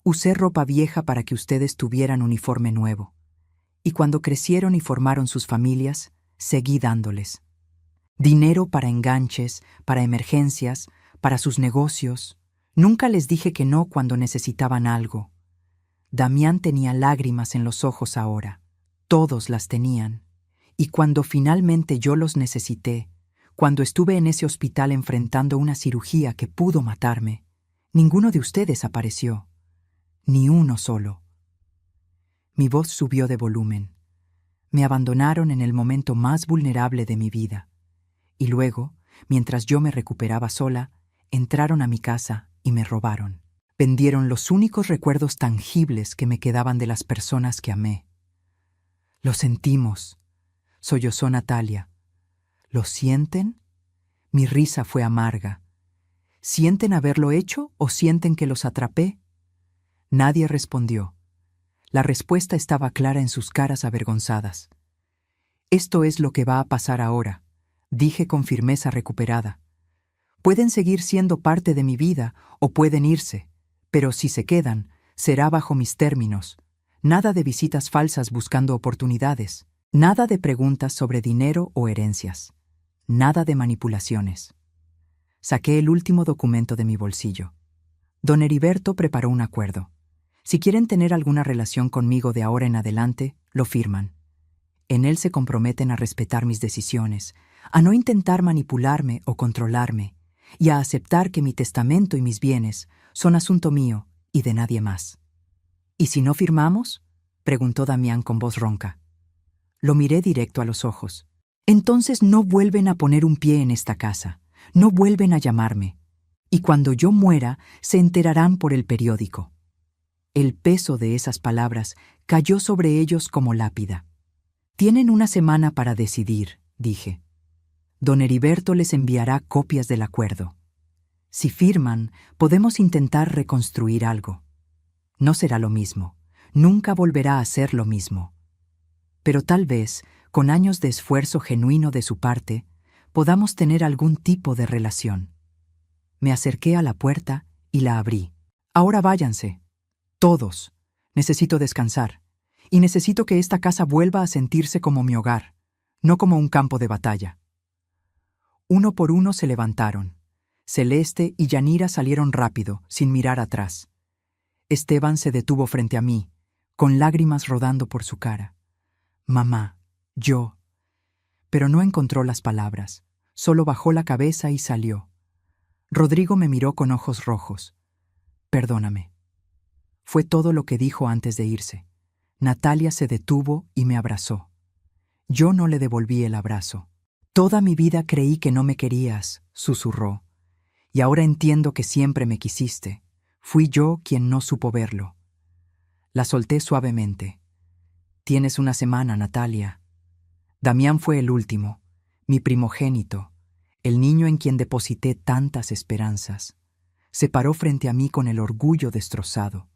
Usé ropa vieja para que ustedes tuvieran uniforme nuevo. Y cuando crecieron y formaron sus familias, seguí dándoles. Dinero para enganches, para emergencias, para sus negocios. Nunca les dije que no cuando necesitaban algo. Damián tenía lágrimas en los ojos ahora. Todos las tenían. Y cuando finalmente yo los necesité, cuando estuve en ese hospital enfrentando una cirugía que pudo matarme, ninguno de ustedes apareció. Ni uno solo. Mi voz subió de volumen. Me abandonaron en el momento más vulnerable de mi vida. Y luego, mientras yo me recuperaba sola, entraron a mi casa y me robaron. Vendieron los únicos recuerdos tangibles que me quedaban de las personas que amé. Lo sentimos, sollozó Natalia. ¿Lo sienten? Mi risa fue amarga. ¿Sienten haberlo hecho o sienten que los atrapé? Nadie respondió. La respuesta estaba clara en sus caras avergonzadas. Esto es lo que va a pasar ahora, dije con firmeza recuperada. Pueden seguir siendo parte de mi vida o pueden irse, pero si se quedan, será bajo mis términos. Nada de visitas falsas buscando oportunidades, nada de preguntas sobre dinero o herencias, nada de manipulaciones. Saqué el último documento de mi bolsillo. Don Heriberto preparó un acuerdo. Si quieren tener alguna relación conmigo de ahora en adelante, lo firman. En él se comprometen a respetar mis decisiones, a no intentar manipularme o controlarme, y a aceptar que mi testamento y mis bienes son asunto mío y de nadie más. ¿Y si no firmamos?, preguntó Damián con voz ronca. Lo miré directo a los ojos. Entonces no vuelven a poner un pie en esta casa, no vuelven a llamarme, y cuando yo muera se enterarán por el periódico. El peso de esas palabras cayó sobre ellos como lápida. Tienen una semana para decidir, dije. Don Heriberto les enviará copias del acuerdo. Si firman, podemos intentar reconstruir algo. No será lo mismo, nunca volverá a ser lo mismo. Pero tal vez, con años de esfuerzo genuino de su parte, podamos tener algún tipo de relación. Me acerqué a la puerta y la abrí. Ahora váyanse. Todos. Necesito descansar. Y necesito que esta casa vuelva a sentirse como mi hogar, no como un campo de batalla. Uno por uno se levantaron. Celeste y Yanira salieron rápido, sin mirar atrás. Esteban se detuvo frente a mí, con lágrimas rodando por su cara. Mamá, yo. Pero no encontró las palabras, solo bajó la cabeza y salió. Rodrigo me miró con ojos rojos. Perdóname. Fue todo lo que dijo antes de irse. Natalia se detuvo y me abrazó. Yo no le devolví el abrazo. Toda mi vida creí que no me querías, susurró. Y ahora entiendo que siempre me quisiste. Fui yo quien no supo verlo. La solté suavemente. Tienes una semana, Natalia. Damián fue el último, mi primogénito, el niño en quien deposité tantas esperanzas. Se paró frente a mí con el orgullo destrozado.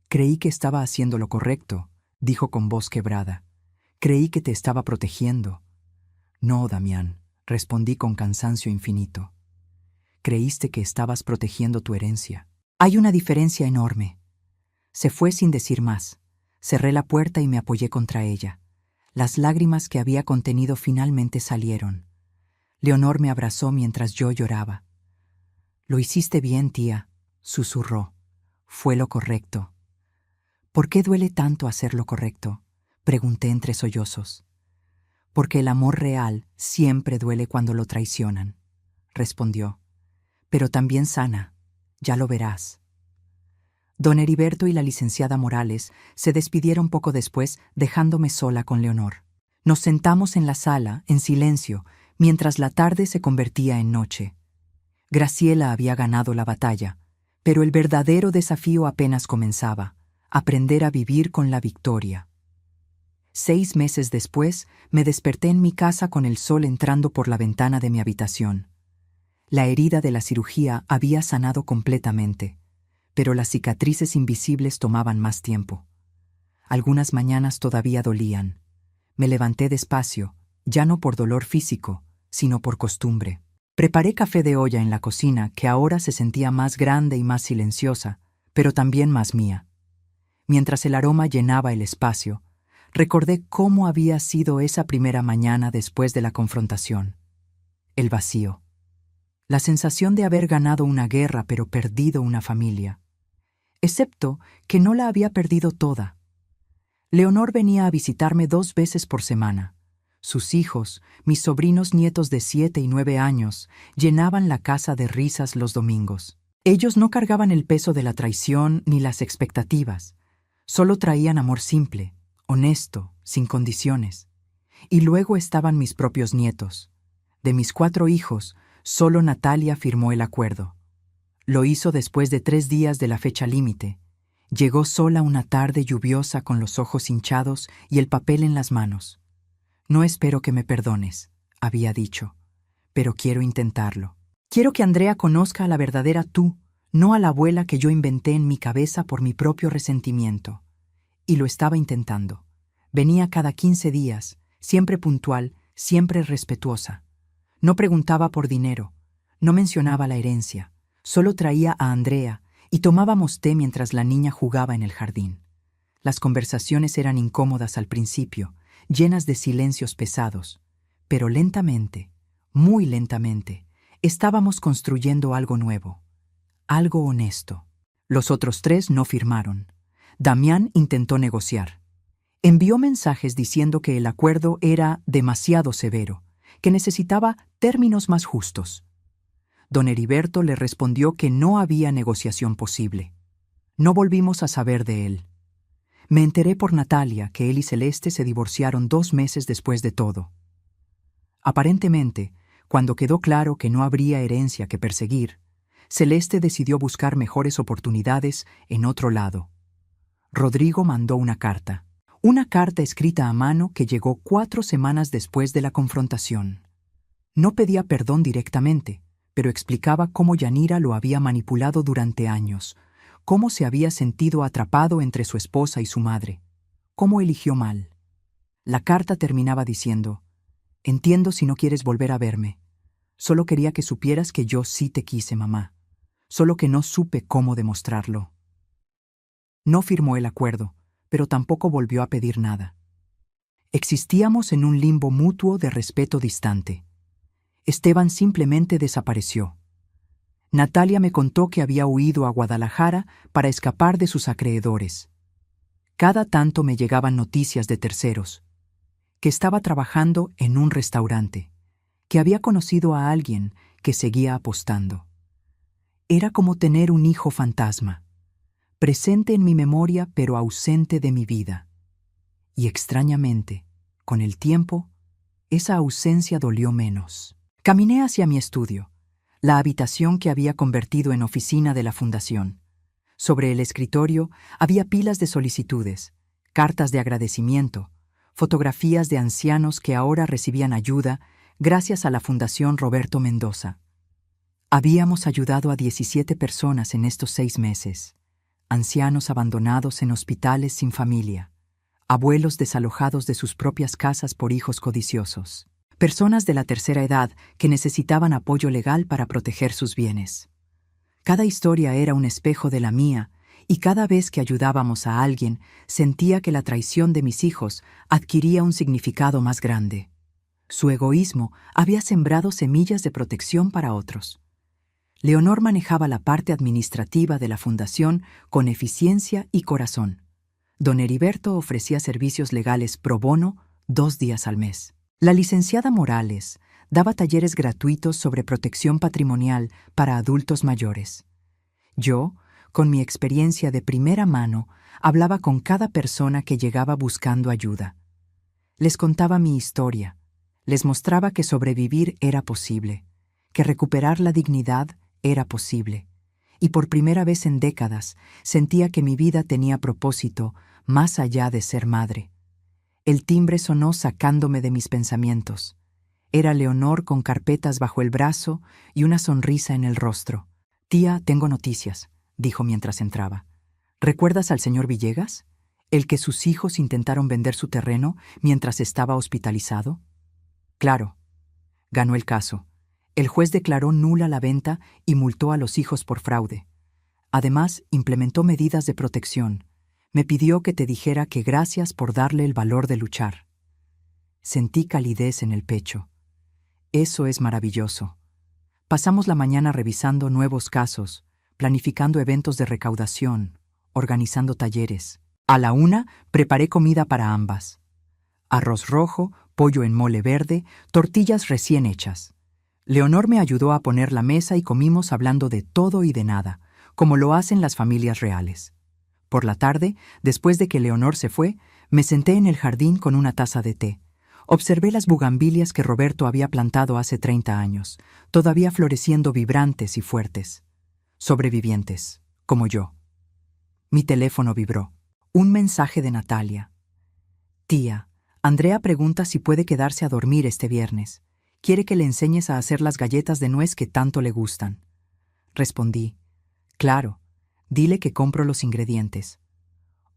Creí que estaba haciendo lo correcto, dijo con voz quebrada. Creí que te estaba protegiendo. No, Damián, respondí con cansancio infinito. Creíste que estabas protegiendo tu herencia. Hay una diferencia enorme. Se fue sin decir más. Cerré la puerta y me apoyé contra ella. Las lágrimas que había contenido finalmente salieron. Leonor me abrazó mientras yo lloraba. Lo hiciste bien, tía, susurró. Fue lo correcto. ¿Por qué duele tanto hacer lo correcto?, pregunté entre sollozos. Porque el amor real siempre duele cuando lo traicionan, respondió. Pero también sana, ya lo verás. Don Heriberto y la licenciada Morales se despidieron poco después, dejándome sola con Leonor. Nos sentamos en la sala, en silencio, mientras la tarde se convertía en noche. Graciela había ganado la batalla, pero el verdadero desafío apenas comenzaba: aprender a vivir con la victoria. 6 meses después, me desperté en mi casa con el sol entrando por la ventana de mi habitación. La herida de la cirugía había sanado completamente, pero las cicatrices invisibles tomaban más tiempo. Algunas mañanas todavía dolían. Me levanté despacio, ya no por dolor físico, sino por costumbre. Preparé café de olla en la cocina, que ahora se sentía más grande y más silenciosa, pero también más mía. Mientras el aroma llenaba el espacio, recordé cómo había sido esa primera mañana después de la confrontación. El vacío. La sensación de haber ganado una guerra pero perdido una familia. Excepto que no la había perdido toda. Leonor venía a visitarme 2 veces por semana. Sus hijos, mis sobrinos nietos de 7 y 9 años, llenaban la casa de risas los domingos. Ellos no cargaban el peso de la traición ni las expectativas. Solo traían amor simple, honesto, sin condiciones. Y luego estaban mis propios nietos. De mis 4 hijos, solo Natalia firmó el acuerdo. Lo hizo después de 3 días de la fecha límite. Llegó sola una tarde lluviosa con los ojos hinchados y el papel en las manos. No espero que me perdones, había dicho, pero quiero intentarlo. Quiero que Andrea conozca a la verdadera tú, no a la abuela que yo inventé en mi cabeza por mi propio resentimiento. Y lo estaba intentando. Venía cada 15 días, siempre puntual, siempre respetuosa. No preguntaba por dinero, no mencionaba la herencia, solo traía a Andrea y tomábamos té mientras la niña jugaba en el jardín. Las conversaciones eran incómodas al principio, llenas de silencios pesados, pero lentamente, muy lentamente, estábamos construyendo algo nuevo, algo honesto. Los otros 3 no firmaron. Damián intentó negociar. Envió mensajes diciendo que el acuerdo era demasiado severo, que necesitaba términos más justos. Don Heriberto le respondió que no había negociación posible. No volvimos a saber de él. Me enteré por Natalia que él y Celeste se divorciaron 2 meses después de todo. Aparentemente, cuando quedó claro que no habría herencia que perseguir, Celeste decidió buscar mejores oportunidades en otro lado. Rodrigo mandó una carta escrita a mano que llegó 4 semanas después de la confrontación. No pedía perdón directamente, pero explicaba cómo Yanira lo había manipulado durante años, cómo se había sentido atrapado entre su esposa y su madre, cómo eligió mal. La carta terminaba diciendo: «Entiendo si no quieres volver a verme. Solo quería que supieras que yo sí te quise, mamá. Solo que no supe cómo demostrarlo». No firmó el acuerdo, pero tampoco volvió a pedir nada. Existíamos en un limbo mutuo de respeto distante. Esteban simplemente desapareció. Natalia me contó que había huido a Guadalajara para escapar de sus acreedores. Cada tanto me llegaban noticias de terceros, que estaba trabajando en un restaurante, que había conocido a alguien que seguía apostando. Era como tener un hijo fantasma, presente en mi memoria pero ausente de mi vida. Y extrañamente, con el tiempo, esa ausencia dolió menos. Caminé hacia mi estudio, la habitación que había convertido en oficina de la fundación. Sobre el escritorio había pilas de solicitudes, cartas de agradecimiento, fotografías de ancianos que ahora recibían ayuda gracias a la Fundación Roberto Mendoza. Habíamos ayudado a 17 personas en estos 6 meses, ancianos abandonados en hospitales sin familia, abuelos desalojados de sus propias casas por hijos codiciosos, personas de la tercera edad que necesitaban apoyo legal para proteger sus bienes. Cada historia era un espejo de la mía, y cada vez que ayudábamos a alguien, sentía que la traición de mis hijos adquiría un significado más grande. Su egoísmo había sembrado semillas de protección para otros. Leonor manejaba la parte administrativa de la fundación con eficiencia y corazón. Don Heriberto ofrecía servicios legales pro bono 2 días al mes. La licenciada Morales daba talleres gratuitos sobre protección patrimonial para adultos mayores. Yo, con mi experiencia de primera mano, hablaba con cada persona que llegaba buscando ayuda. Les contaba mi historia, les mostraba que sobrevivir era posible, que recuperar la dignidad era posible, y por primera vez en décadas sentía que mi vida tenía propósito más allá de ser madre. El timbre sonó sacándome de mis pensamientos. Era Leonor con carpetas bajo el brazo y una sonrisa en el rostro. «Tía, tengo noticias», dijo mientras entraba. «¿Recuerdas al señor Villegas? ¿El que sus hijos intentaron vender su terreno mientras estaba hospitalizado?» «Claro». Ganó el caso. El juez declaró nula la venta y multó a los hijos por fraude. Además, implementó medidas de protección. Me pidió que te dijera que gracias por darle el valor de luchar. Sentí calidez en el pecho. Eso es maravilloso. Pasamos la mañana revisando nuevos casos, planificando eventos de recaudación, organizando talleres. A la 1 preparé comida para ambas. Arroz rojo, pollo en mole verde, tortillas recién hechas. Leonor me ayudó a poner la mesa y comimos hablando de todo y de nada, como lo hacen las familias reales. Por la tarde, después de que Leonor se fue, me senté en el jardín con una taza de té. Observé las bugambilias que Roberto había plantado hace 30 años, todavía floreciendo vibrantes y fuertes. Sobrevivientes, como yo. Mi teléfono vibró. Un mensaje de Natalia. «Tía, Andrea pregunta si puede quedarse a dormir este viernes. Quiere que le enseñes a hacer las galletas de nuez que tanto le gustan». Respondí. «Claro, dile que compro los ingredientes».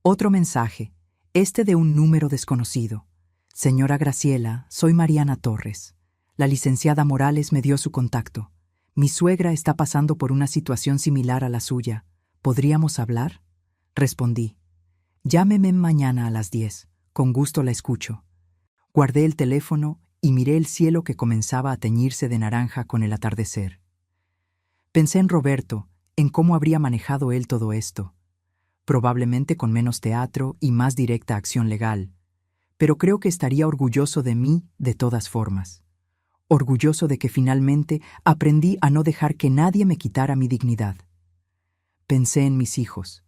Otro mensaje, este de un número desconocido. «Señora Graciela, soy Mariana Torres. La licenciada Morales me dio su contacto. Mi suegra está pasando por una situación similar a la suya. ¿Podríamos hablar?» Respondí. «Llámeme mañana a las 10. Con gusto la escucho». Guardé el teléfono y miré el cielo que comenzaba a teñirse de naranja con el atardecer. Pensé en Roberto, en cómo habría manejado él todo esto. Probablemente con menos teatro y más directa acción legal. Pero creo que estaría orgulloso de mí de todas formas. Orgulloso de que finalmente aprendí a no dejar que nadie me quitara mi dignidad. Pensé en mis hijos,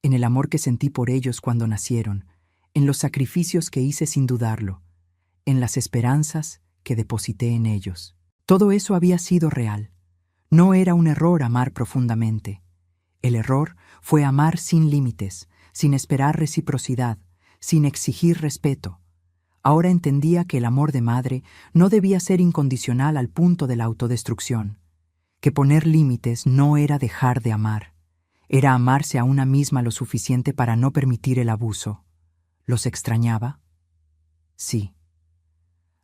en el amor que sentí por ellos cuando nacieron, en los sacrificios que hice sin dudarlo, en las esperanzas que deposité en ellos. Todo eso había sido real. No era un error amar profundamente. El error fue amar sin límites, sin esperar reciprocidad, sin exigir respeto. Ahora entendía que el amor de madre no debía ser incondicional al punto de la autodestrucción, que poner límites no era dejar de amar, era amarse a una misma lo suficiente para no permitir el abuso. ¿Los extrañaba? Sí.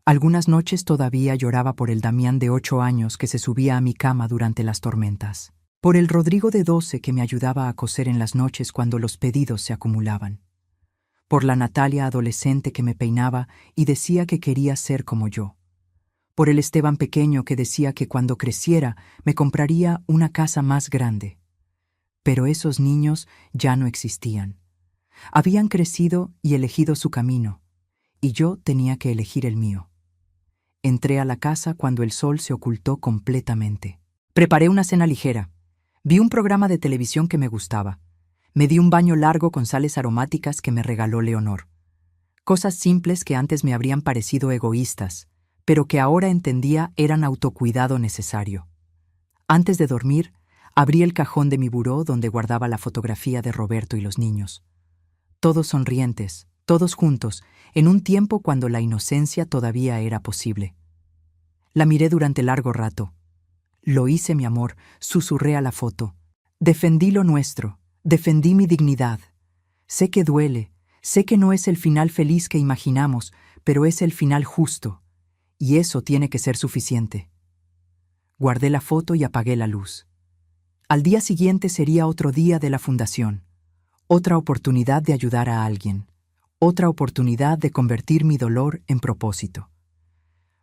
Algunas noches todavía lloraba por el Damián de 8 años que se subía a mi cama durante las tormentas, por el Rodrigo de 12 que me ayudaba a coser en las noches cuando los pedidos se acumulaban, por la Natalia adolescente que me peinaba y decía que quería ser como yo, por el Esteban pequeño que decía que cuando creciera me compraría una casa más grande. Pero esos niños ya no existían. Habían crecido y elegido su camino, y yo tenía que elegir el mío. Entré a la casa cuando el sol se ocultó completamente. Preparé una cena ligera. Vi un programa de televisión que me gustaba. Me di un baño largo con sales aromáticas que me regaló Leonor. Cosas simples que antes me habrían parecido egoístas, pero que ahora entendía eran autocuidado necesario. Antes de dormir, abrí el cajón de mi buró donde guardaba la fotografía de Roberto y los niños. Todos sonrientes, todos juntos, en un tiempo cuando la inocencia todavía era posible. La miré durante largo rato. «Lo hice, mi amor», susurré a la foto. «Defendí lo nuestro, defendí mi dignidad. Sé que duele, sé que no es el final feliz que imaginamos, pero es el final justo, y eso tiene que ser suficiente». Guardé la foto y apagué la luz. Al día siguiente sería otro día de la fundación, otra oportunidad de ayudar a alguien, otra oportunidad de convertir mi dolor en propósito.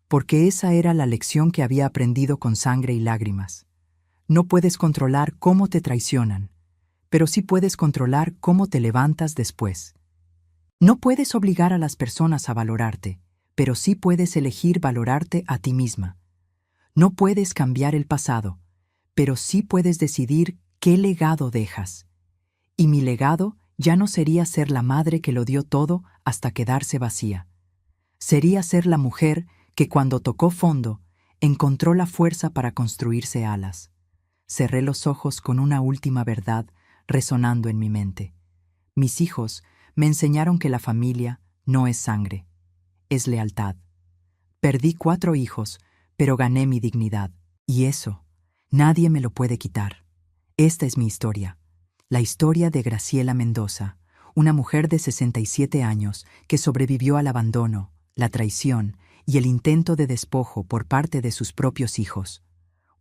Porque esa era la lección que había aprendido con sangre y lágrimas. No puedes controlar cómo te traicionan, pero sí puedes controlar cómo te levantas después. No puedes obligar a las personas a valorarte, pero sí puedes elegir valorarte a ti misma. No puedes cambiar el pasado, pero sí puedes decidir qué legado dejas. Y mi legado ya no sería ser la madre que lo dio todo hasta quedarse vacía. Sería ser la mujer que cuando tocó fondo, encontró la fuerza para construirse alas. Cerré los ojos con una última verdad resonando en mi mente. Mis hijos me enseñaron que la familia no es sangre, es lealtad. Perdí 4 hijos, pero gané mi dignidad. Y eso, nadie me lo puede quitar. Esta es mi historia. La historia de Graciela Mendoza, una mujer de 67 años que sobrevivió al abandono, la traición y el intento de despojo por parte de sus propios hijos.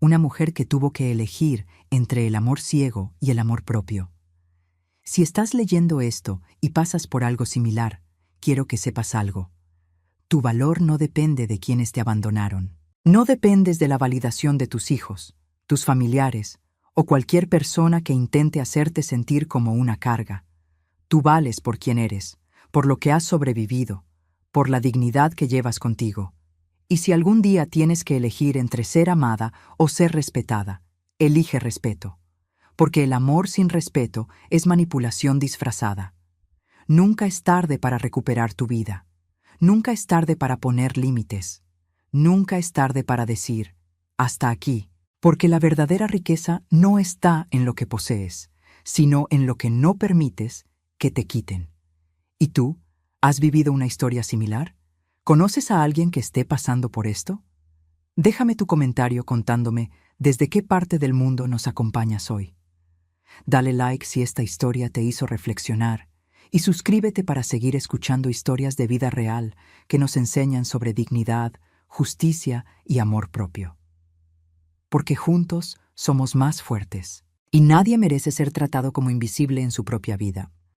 Una mujer que tuvo que elegir entre el amor ciego y el amor propio. Si estás leyendo esto y pasas por algo similar, quiero que sepas algo. Tu valor no depende de quienes te abandonaron. No dependes de la validación de tus hijos, tus familiares o cualquier persona que intente hacerte sentir como una carga. Tú vales por quien eres, por lo que has sobrevivido, por la dignidad que llevas contigo. Y si algún día tienes que elegir entre ser amada o ser respetada, elige respeto, porque el amor sin respeto es manipulación disfrazada. Nunca es tarde para recuperar tu vida. Nunca es tarde para poner límites. Nunca es tarde para decir, hasta aquí, porque la verdadera riqueza no está en lo que posees, sino en lo que no permites que te quiten. ¿Y tú? ¿Has vivido una historia similar? ¿Conoces a alguien que esté pasando por esto? Déjame tu comentario contándome desde qué parte del mundo nos acompañas hoy. Dale like si esta historia te hizo reflexionar y suscríbete para seguir escuchando historias de vida real que nos enseñan sobre dignidad, justicia y amor propio. Porque juntos somos más fuertes y nadie merece ser tratado como invisible en su propia vida.